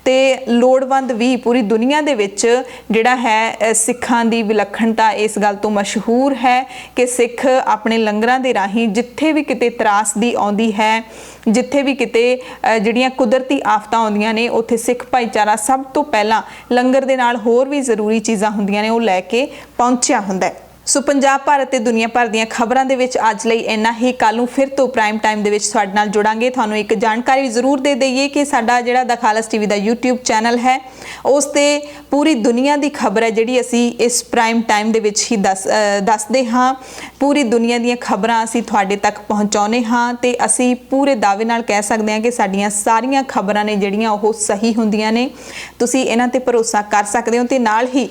ਤੇ ਲੋੜਵੰਦ ਵੀ ਪੂਰੀ ਦੁਨੀਆ ਦੇ ਵਿੱਚ ਜਿਹੜਾ ਹੈ ਸਿੱਖਾਂ ਦੀ ਵਿਲੱਖਣਤਾ ਇਸ ਗੱਲ ਤੋਂ ਮਸ਼ਹੂਰ ਹੈ ਕਿ ਸਿੱਖ ਆਪਣੇ ਲੰਗਰਾਂ ਦੇ ਰਾਹੀਂ ਜਿੱਥੇ ਵੀ ਕਿਤੇ ਤਰਾਸਦੀ ਆਉਂਦੀ ਹੈ, ਜਿੱਥੇ ਵੀ ਕਿਤੇ ਜਿਹੜੀਆਂ ਕੁਦਰਤੀ ਆਫਤਾਂ ਆਉਂਦੀਆਂ ਨੇ, ਉੱਥੇ ਸਿੱਖ ਭਾਈਚਾਰਾ ਸਭ ਤੋਂ ਪਹਿਲਾਂ ਲੰਗਰ ਦੇ ਨਾਲ ਹੋਰ ਵੀ ਜ਼ਰੂਰੀ ਚੀਜ਼ਾਂ ਹੁੰਦੀਆਂ ਨੇ ਉਹ ਲੈ ਕੇ ਪਹੁੰਚਿਆ ਹੁੰਦਾ ਹੈ। ਸੋ ਪੰਜਾਬ, ਭਾਰਤ ਤੇ ਦੁਨੀਆ ਭਰ ਦੀਆਂ ਖਬਰਾਂ ਦੇ ਵਿੱਚ ਅੱਜ ਲਈ ਇੰਨਾ ਹੀ। ਕੱਲ ਨੂੰ ਫਿਰ ਤੋਂ ਪ੍ਰਾਈਮ ਟਾਈਮ ਦੇ ਵਿੱਚ ਤੁਹਾਡੇ ਨਾਲ ਜੁੜਾਂਗੇ। ਤੁਹਾਨੂੰ ਇੱਕ ਜਾਣਕਾਰੀ ਜ਼ਰੂਰ ਦੇ ਦਈਏ ਕਿ ਸਾਡਾ ਜਿਹੜਾ ਦ ਖਾਲਸ ਟੀਵੀ ਦਾ YouTube ਚੈਨਲ ਹੈ ਉਸ ਤੇ ਪੂਰੀ ਦੁਨੀਆ ਦੀ ਖਬਰ ਹੈ ਜਿਹੜੀ ਅਸੀਂ ਇਸ ਪ੍ਰਾਈਮ ਟਾਈਮ ਦੇ ਵਿੱਚ ਹੀ ਦੱਸਦੇ ਹਾਂ। ਪੂਰੀ ਦੁਨੀਆ ਦੀਆਂ ਖਬਰਾਂ ਅਸੀਂ ਤੁਹਾਡੇ ਤੱਕ ਪਹੁੰਚਾਉਂਦੇ ਹਾਂ ਤੇ ਅਸੀਂ ਪੂਰੇ ਦਾਅਵੇ ਨਾਲ ਕਹਿ ਸਕਦੇ ਹਾਂ ਕਿ ਸਾਡੀਆਂ ਸਾਰੀਆਂ ਖਬਰਾਂ ਨੇ ਜਿਹੜੀਆਂ ਉਹ ਸਹੀ ਹੁੰਦੀਆਂ ਨੇ। ਤੁਸੀਂ ਇਹਨਾਂ ਤੇ ਭਰੋਸਾ ਕਰ ਸਕਦੇ ਹੋ। ਤੇ ਨਾਲ ਹੀ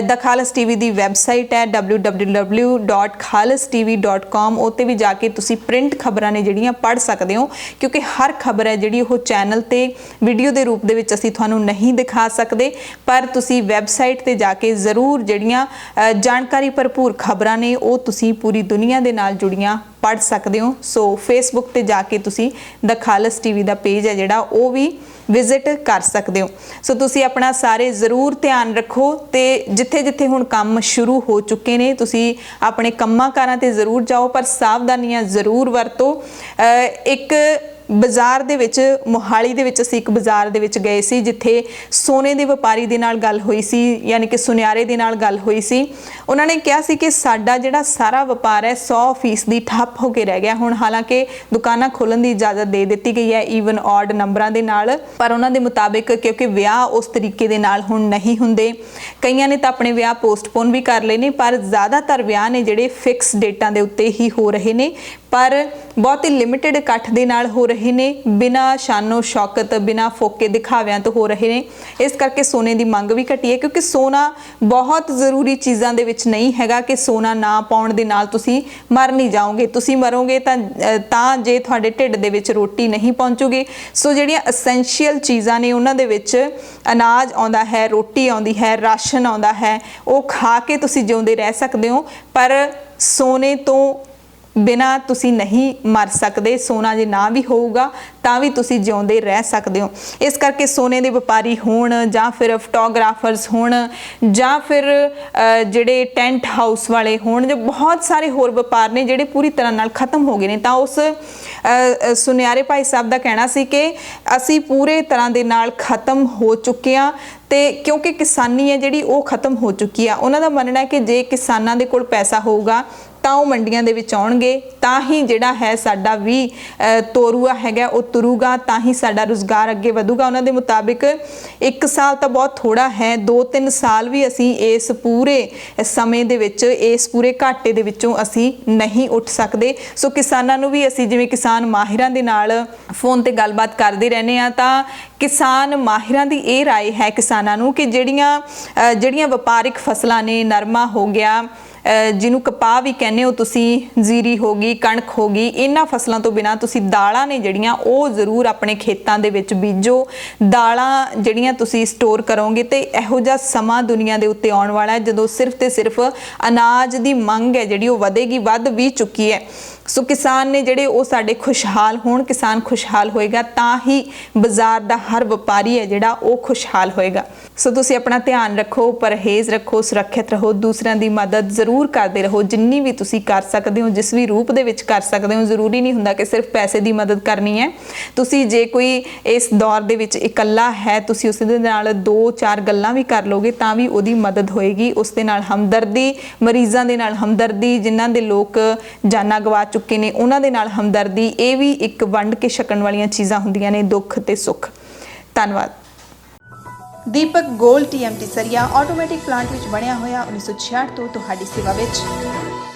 ਦ ਖਾਲਸ ਟੀਵੀ ਦੀ ਵੈਬਸਾਈਟ ਹੈ www.khalastv.com, ਉੱਤੇ ਵੀ ਜਾ ਕੇ ਤੁਸੀਂ ਪ੍ਰਿੰਟ ਖਬਰਾਂ ਨੇ ਜਿਹੜੀਆਂ ਪੜ੍ਹ ਸਕਦੇ ਹੋ, ਕਿਉਂਕਿ ਹਰ ਖਬਰ ਹੈ ਜਿਹੜੀ ਉਹ ਚੈਨਲ ਤੇ ਵੀਡੀਓ ਦੇ ਰੂਪ ਦੇ ਵਿੱਚ ਅਸੀਂ ਤੁਹਾਨੂੰ ਨਹੀਂ ਦਿਖਾ ਸਕਦੇ, ਪਰ ਤੁਸੀਂ ਵੈਬਸਾਈਟ ਤੇ ਜਾ ਕੇ ਜ਼ਰੂਰ ਜਿਹੜੀਆਂ ਜਾਣਕਾਰੀ ਭਰਪੂਰ ਖਬਰਾਂ ਨੇ ਉਹ ਤੁਸੀਂ ਪੂਰੀ ਦੁਨੀਆ ਦੇ ਨਾਲ ਜੁੜੀਆਂ ਪੜ੍ਹ ਸਕਦੇ ਹੋ। ਸੋ ਫੇਸਬੁੱਕ ਤੇ ਜਾ ਕੇ ਤੁਸੀਂ ਦ ਖਾਲਸ ਟੀਵੀ ਦਾ ਪੇਜ ਹੈ ਜਿਹੜਾ ਉਹ ਵੀ ਵਿਜ਼ਿਟ ਕਰ ਸਕਦੇ ਹੋ। ਸੋ ਤੁਸੀਂ ਆਪਣਾ ਸਾਰੇ ਜ਼ਰੂਰ ਧਿਆਨ ਰੱਖੋ ਤੇ ਜਿੱਥੇ ਜਿੱਥੇ ਹੁਣ ਕੰਮ ਸ਼ੁਰੂ ਹੋ ਚੁੱਕੇ ਨੇ ਤੁਸੀਂ ਆਪਣੇ ਕੰਮਾਂ ਕਾਰਾਂ ਤੇ ਜ਼ਰੂਰ ਜਾਓ, ਪਰ ਸਾਵਧਾਨੀਆਂ ਜ਼ਰੂਰ ਵਰਤੋ। ਇੱਕ ਬਾਜ਼ਾਰ ਦੇ ਵਿੱਚ ਮੋਹਾਲੀ ਦੇ ਵਿੱਚ ਅਸੀਂ ਇੱਕ ਬਾਜ਼ਾਰ ਦੇ ਵਿੱਚ ਗਏ ਸੀ ਜਿੱਥੇ ਸੋਨੇ ਦੇ ਵਪਾਰੀ ਦੇ ਨਾਲ ਗੱਲ ਹੋਈ ਸੀ, ਯਾਨੀ ਕਿ ਸੁਨਿਆਰੇ ਦੇ ਨਾਲ ਗੱਲ ਹੋਈ ਸੀ। ਉਹਨਾਂ ਨੇ ਕਿਹਾ ਸੀ ਕਿ ਸਾਡਾ ਜਿਹੜਾ ਸਾਰਾ ਵਪਾਰ ਹੈ 100% ਠੱਪ ਹੋ ਕੇ ਰਹਿ ਗਿਆ ਹੁਣ। ਹਾਲਾਂਕਿ ਦੁਕਾਨਾਂ ਖੋਲ੍ਹਣ ਦੀ ਇਜਾਜ਼ਤ ਦੇ ਦਿੱਤੀ ਗਈ ਹੈ ਈਵਨ ਔਡ ਨੰਬਰਾਂ ਦੇ ਨਾਲ, ਪਰ ਉਹਨਾਂ ਦੇ ਮੁਤਾਬਿਕ ਕਿਉਂਕਿ ਵਿਆਹ ਉਸ ਤਰੀਕੇ ਦੇ ਨਾਲ ਹੁਣ ਨਹੀਂ ਹੁੰਦੇ, ਕਈਆਂ ਨੇ ਤਾਂ ਆਪਣੇ ਵਿਆਹ ਪੋਸਟਪੋਨ ਵੀ ਕਰ ਲਏ ਨੇ, ਪਰ ਜ਼ਿਆਦਾਤਰ ਵਿਆਹ ਨੇ ਜਿਹੜੇ ਫਿਕਸ ਡੇਟਾਂ ਦੇ ਉੱਤੇ ਹੀ ਹੋ ਰਹੇ ਨੇ, ਪਰ ਬਹੁਤ ਹੀ ਲਿਮਿਟਿਡ ਇਕੱਠ ਦੇ ਨਾਲ ਹੋ ਰਹੇ ਨੇ, ਬਿਨਾਂ ਸ਼ਾਨੋ ਸ਼ੌਕਤ, ਬਿਨਾਂ ਫੋਕੇ ਦਿਖਾਵਿਆਂ ਤੋਂ ਹੋ ਰਹੇ ਨੇ। ਇਸ ਕਰਕੇ ਸੋਨੇ ਦੀ ਮੰਗ ਵੀ ਘਟੀ ਹੈ, ਕਿਉਂਕਿ ਸੋਨਾ ਬਹੁਤ ਜ਼ਰੂਰੀ ਚੀਜ਼ਾਂ ਦੇ ਵਿੱਚ ਨਹੀਂ ਹੈਗਾ ਕਿ ਸੋਨਾ ਨਾ ਪਾਉਣ ਦੇ ਨਾਲ ਤੁਸੀਂ ਮਰ ਨਹੀਂ ਜਾਓਗੇ। ਤੁਸੀਂ ਮਰੋਗੇ ਤਾਂ ਜੇ ਤੁਹਾਡੇ ਢਿੱਡ ਦੇ ਵਿੱਚ ਰੋਟੀ ਨਹੀਂ ਪਹੁੰਚੂਗੀ। ਸੋ ਜਿਹੜੀਆਂ ਐਸੈਂਸ਼ੀਅਲ ਚੀਜ਼ਾਂ ਨੇ ਉਹਨਾਂ ਦੇ ਵਿੱਚ ਅਨਾਜ ਆਉਂਦਾ ਹੈ, ਰੋਟੀ ਆਉਂਦੀ ਹੈ, ਰਾਸ਼ਨ ਆਉਂਦਾ ਹੈ, ਉਹ ਖਾ ਕੇ ਤੁਸੀਂ ਜਿਉਂਦੇ ਰਹਿ ਸਕਦੇ ਹੋ, ਪਰ ਸੋਨੇ ਤੋਂ ਬਿਨਾਂ ਤੁਸੀਂ ਨਹੀਂ ਮਰ ਸਕਦੇ। ਸੋਨਾ ਜੇ ਨਾ ਵੀ ਹੋਊਗਾ ਤਾਂ ਵੀ ਤੁਸੀਂ ਜਿਉਂਦੇ ਰਹਿ ਸਕਦੇ ਹੋ। ਇਸ ਕਰਕੇ ਸੋਨੇ ਦੇ ਵਪਾਰੀ ਹੋਣ ਜਾਂ ਫਿਰ ਫੋਟੋਗ੍ਰਾਫਰਸ ਹੋਣ ਜਾਂ ਫਿਰ ਜਿਹੜੇ ਟੈਂਟ ਹਾਊਸ ਵਾਲੇ ਹੋਣ, ਜੋ ਬਹੁਤ ਸਾਰੇ ਹੋਰ ਵਪਾਰ ਨੇ ਜਿਹੜੇ ਪੂਰੀ ਤਰ੍ਹਾਂ ਨਾਲ ਖਤਮ ਹੋ ਗਏ ਨੇ, ਤਾਂ ਉਸ ਸੁਨਿਆਰੇ ਭਾਈ ਸਾਹਿਬ ਦਾ ਕਹਿਣਾ ਸੀ ਕਿ ਅਸੀਂ ਪੂਰੇ ਤਰ੍ਹਾਂ ਦੇ ਨਾਲ ਖਤਮ ਹੋ ਚੁੱਕੇ ਹਾਂ ਤੇ ਕਿਉਂਕਿ ਕਿਸਾਨੀ ਹੈ ਜਿਹੜੀ ਉਹ ਖਤਮ ਹੋ ਚੁੱਕੀ ਆ। ਉਹਨਾਂ ਦਾ ਮੰਨਣਾ ਹੈ ਕਿ ਜੇ ਕਿਸਾਨਾਂ ਦੇ ਕੋਲ ਪੈਸਾ ਹੋਊਗਾ ਤਾਂ ਉਹ ਮੰਡੀਆਂ ਦੇ ਵਿੱਚ ਆਉਣਗੇ, ਤਾਂ ਹੀ ਜਿਹੜਾ ਹੈ ਸਾਡਾ ਵੀ ਤੋਰੂਆ ਹੈਗਾ ਉਹ ਤੁਰੂਗਾ, ਤਾਂ ਹੀ ਸਾਡਾ ਰੁਜ਼ਗਾਰ ਅੱਗੇ ਵਧੂਗਾ। ਉਹਨਾਂ ਦੇ ਮੁਤਾਬਿਕ 1 ਸਾਲ ਤਾਂ ਬਹੁਤ ਥੋੜਾ ਹੈ, 2-3 ਸਾਲ ਵੀ ਅਸੀਂ ਇਸ ਪੂਰੇ ਸਮੇਂ ਦੇ ਵਿੱਚ, ਇਸ ਪੂਰੇ ਘਾਟੇ ਦੇ ਵਿੱਚੋਂ ਅਸੀਂ ਨਹੀਂ ਉੱਠ ਸਕਦੇ। ਸੋ ਕਿਸਾਨਾਂ ਨੂੰ ਵੀ ਅਸੀਂ ਜਿਵੇਂ ਕਿਸਾਨ ਮਾਹਿਰਾਂ ਦੇ ਨਾਲ ਫੋਨ ਤੇ ਗੱਲਬਾਤ ਕਰਦੇ ਰਹਿੰਦੇ ਹਾਂ, ਤਾਂ ਕਿਸਾਨ ਮਾਹਿਰਾਂ ਦੀ ਇਹ ਰਾਏ ਹੈ ਕਿਸਾਨਾਂ ਨੂੰ ਕਿ ਜਿਹੜੀਆਂ ਵਪਾਰਿਕ ਫਸਲਾਂ ਨੇ, ਨਰਮਾ ਹੋ ਗਿਆ, ਜਿਹਨੂੰ ਕਪਾਹ ਵੀ ਕਹਿੰਦੇ ਹੋ ਤੁਸੀਂ, ਜ਼ੀਰੀ ਹੋ ਗਈ, ਕਣਕ ਹੋ ਗਈ, ਇਹਨਾਂ ਫਸਲਾਂ ਤੋਂ ਬਿਨਾਂ ਤੁਸੀਂ ਦਾਲਾਂ ਨੇ ਜਿਹੜੀਆਂ ਉਹ ਜ਼ਰੂਰ ਆਪਣੇ ਖੇਤਾਂ ਦੇ ਵਿੱਚ ਬੀਜੋ। ਦਾਲਾਂ ਜਿਹੜੀਆਂ ਤੁਸੀਂ ਸਟੋਰ ਕਰੋਗੇ ਤੇ ਇਹੋ ਜਿਹਾ ਸਮਾਂ ਦੁਨੀਆ ਦੇ ਉੱਤੇ ਆਉਣ ਵਾਲਾ ਹੈ ਜਦੋਂ ਸਿਰਫ ਤੇ ਸਿਰਫ ਅਨਾਜ ਦੀ ਮੰਗ ਹੈ ਜਿਹੜੀ ਉਹ ਵਧੇਗੀ, ਵੱਧ ਵੀ ਚੁੱਕੀ ਹੈ। ਸੋ ਕਿਸਾਨ ਨੇ ਜਿਹੜੇ ਉਹ ਸਾਡੇ ਖੁਸ਼ਹਾਲ ਹੋਣ, ਕਿਸਾਨ ਖੁਸ਼ਹਾਲ ਹੋਏਗਾ ਤਾਂ ਹੀ ਬਾਜ਼ਾਰ ਦਾ ਹਰ ਵਪਾਰੀ ਹੈ ਜਿਹੜਾ ਉਹ ਖੁਸ਼ਹਾਲ ਹੋਏਗਾ। ਸੋ ਤੁਸੀਂ ਆਪਣਾ ਧਿਆਨ ਰੱਖੋ, ਪਰਹੇਜ਼ ਰੱਖੋ, ਸੁਰੱਖਿਅਤ ਰਹੋ, ਦੂਸਰਿਆਂ ਦੀ ਮਦਦ ਜ਼ਰੂਰ ਕਰਦੇ ਰਹੋ ਜਿੰਨੀ ਵੀ ਤੁਸੀਂ ਕਰ ਸਕਦੇ ਹੋ, ਜਿਸ ਵੀ ਰੂਪ ਦੇ ਵਿੱਚ ਕਰ ਸਕਦੇ ਹੋ। ਜ਼ਰੂਰੀ ਨਹੀਂ ਹੁੰਦਾ ਕਿ ਸਿਰਫ ਪੈਸੇ ਦੀ ਮਦਦ ਕਰਨੀ ਹੈ। ਤੁਸੀਂ ਜੇ ਕੋਈ ਇਸ ਦੌਰ ਦੇ ਵਿੱਚ ਇਕੱਲਾ ਹੈ, ਤੁਸੀਂ ਉਸ ਦੇ ਨਾਲ 2-4 ਗੱਲਾਂ ਵੀ ਕਰ ਲੋਗੇ ਤਾਂ ਵੀ ਉਹਦੀ ਮਦਦ ਹੋਏਗੀ। ਉਸ ਦੇ ਨਾਲ ਹਮਦਰਦੀ, ਮਰੀਜ਼ਾਂ ਦੇ ਨਾਲ ਹਮਦਰਦੀ, ਜਿਨ੍ਹਾਂ ਦੇ ਲੋਕ ਜਾਨਾਂ ਗਵਾ ਚੁੱਕੇ ਨੇ ਉਹਨਾਂ ਦੇ ਨਾਲ ਹਮਦਰਦੀ, ਇਹ ਵੀ ਇੱਕ ਵੰਡ ਕੇ ਛਕਣ ਵਾਲੀਆਂ ਚੀਜ਼ਾਂ ਹੁੰਦੀਆਂ ਨੇ, ਦੁੱਖ ਤੇ ਸੁੱਖ। ਧੰਨਵਾਦ। ਦੀਪਕ ਗੋਲਡ TMT ਸਰੀਆ ਆਟੋਮੈਟਿਕ ਪਲਾਂਟ ਵਿੱਚ ਬਣਿਆ ਹੋਇਆ 1966 ਤੋਂ ਤੁਹਾਡੀ ਸੇਵਾ ਵਿੱਚ।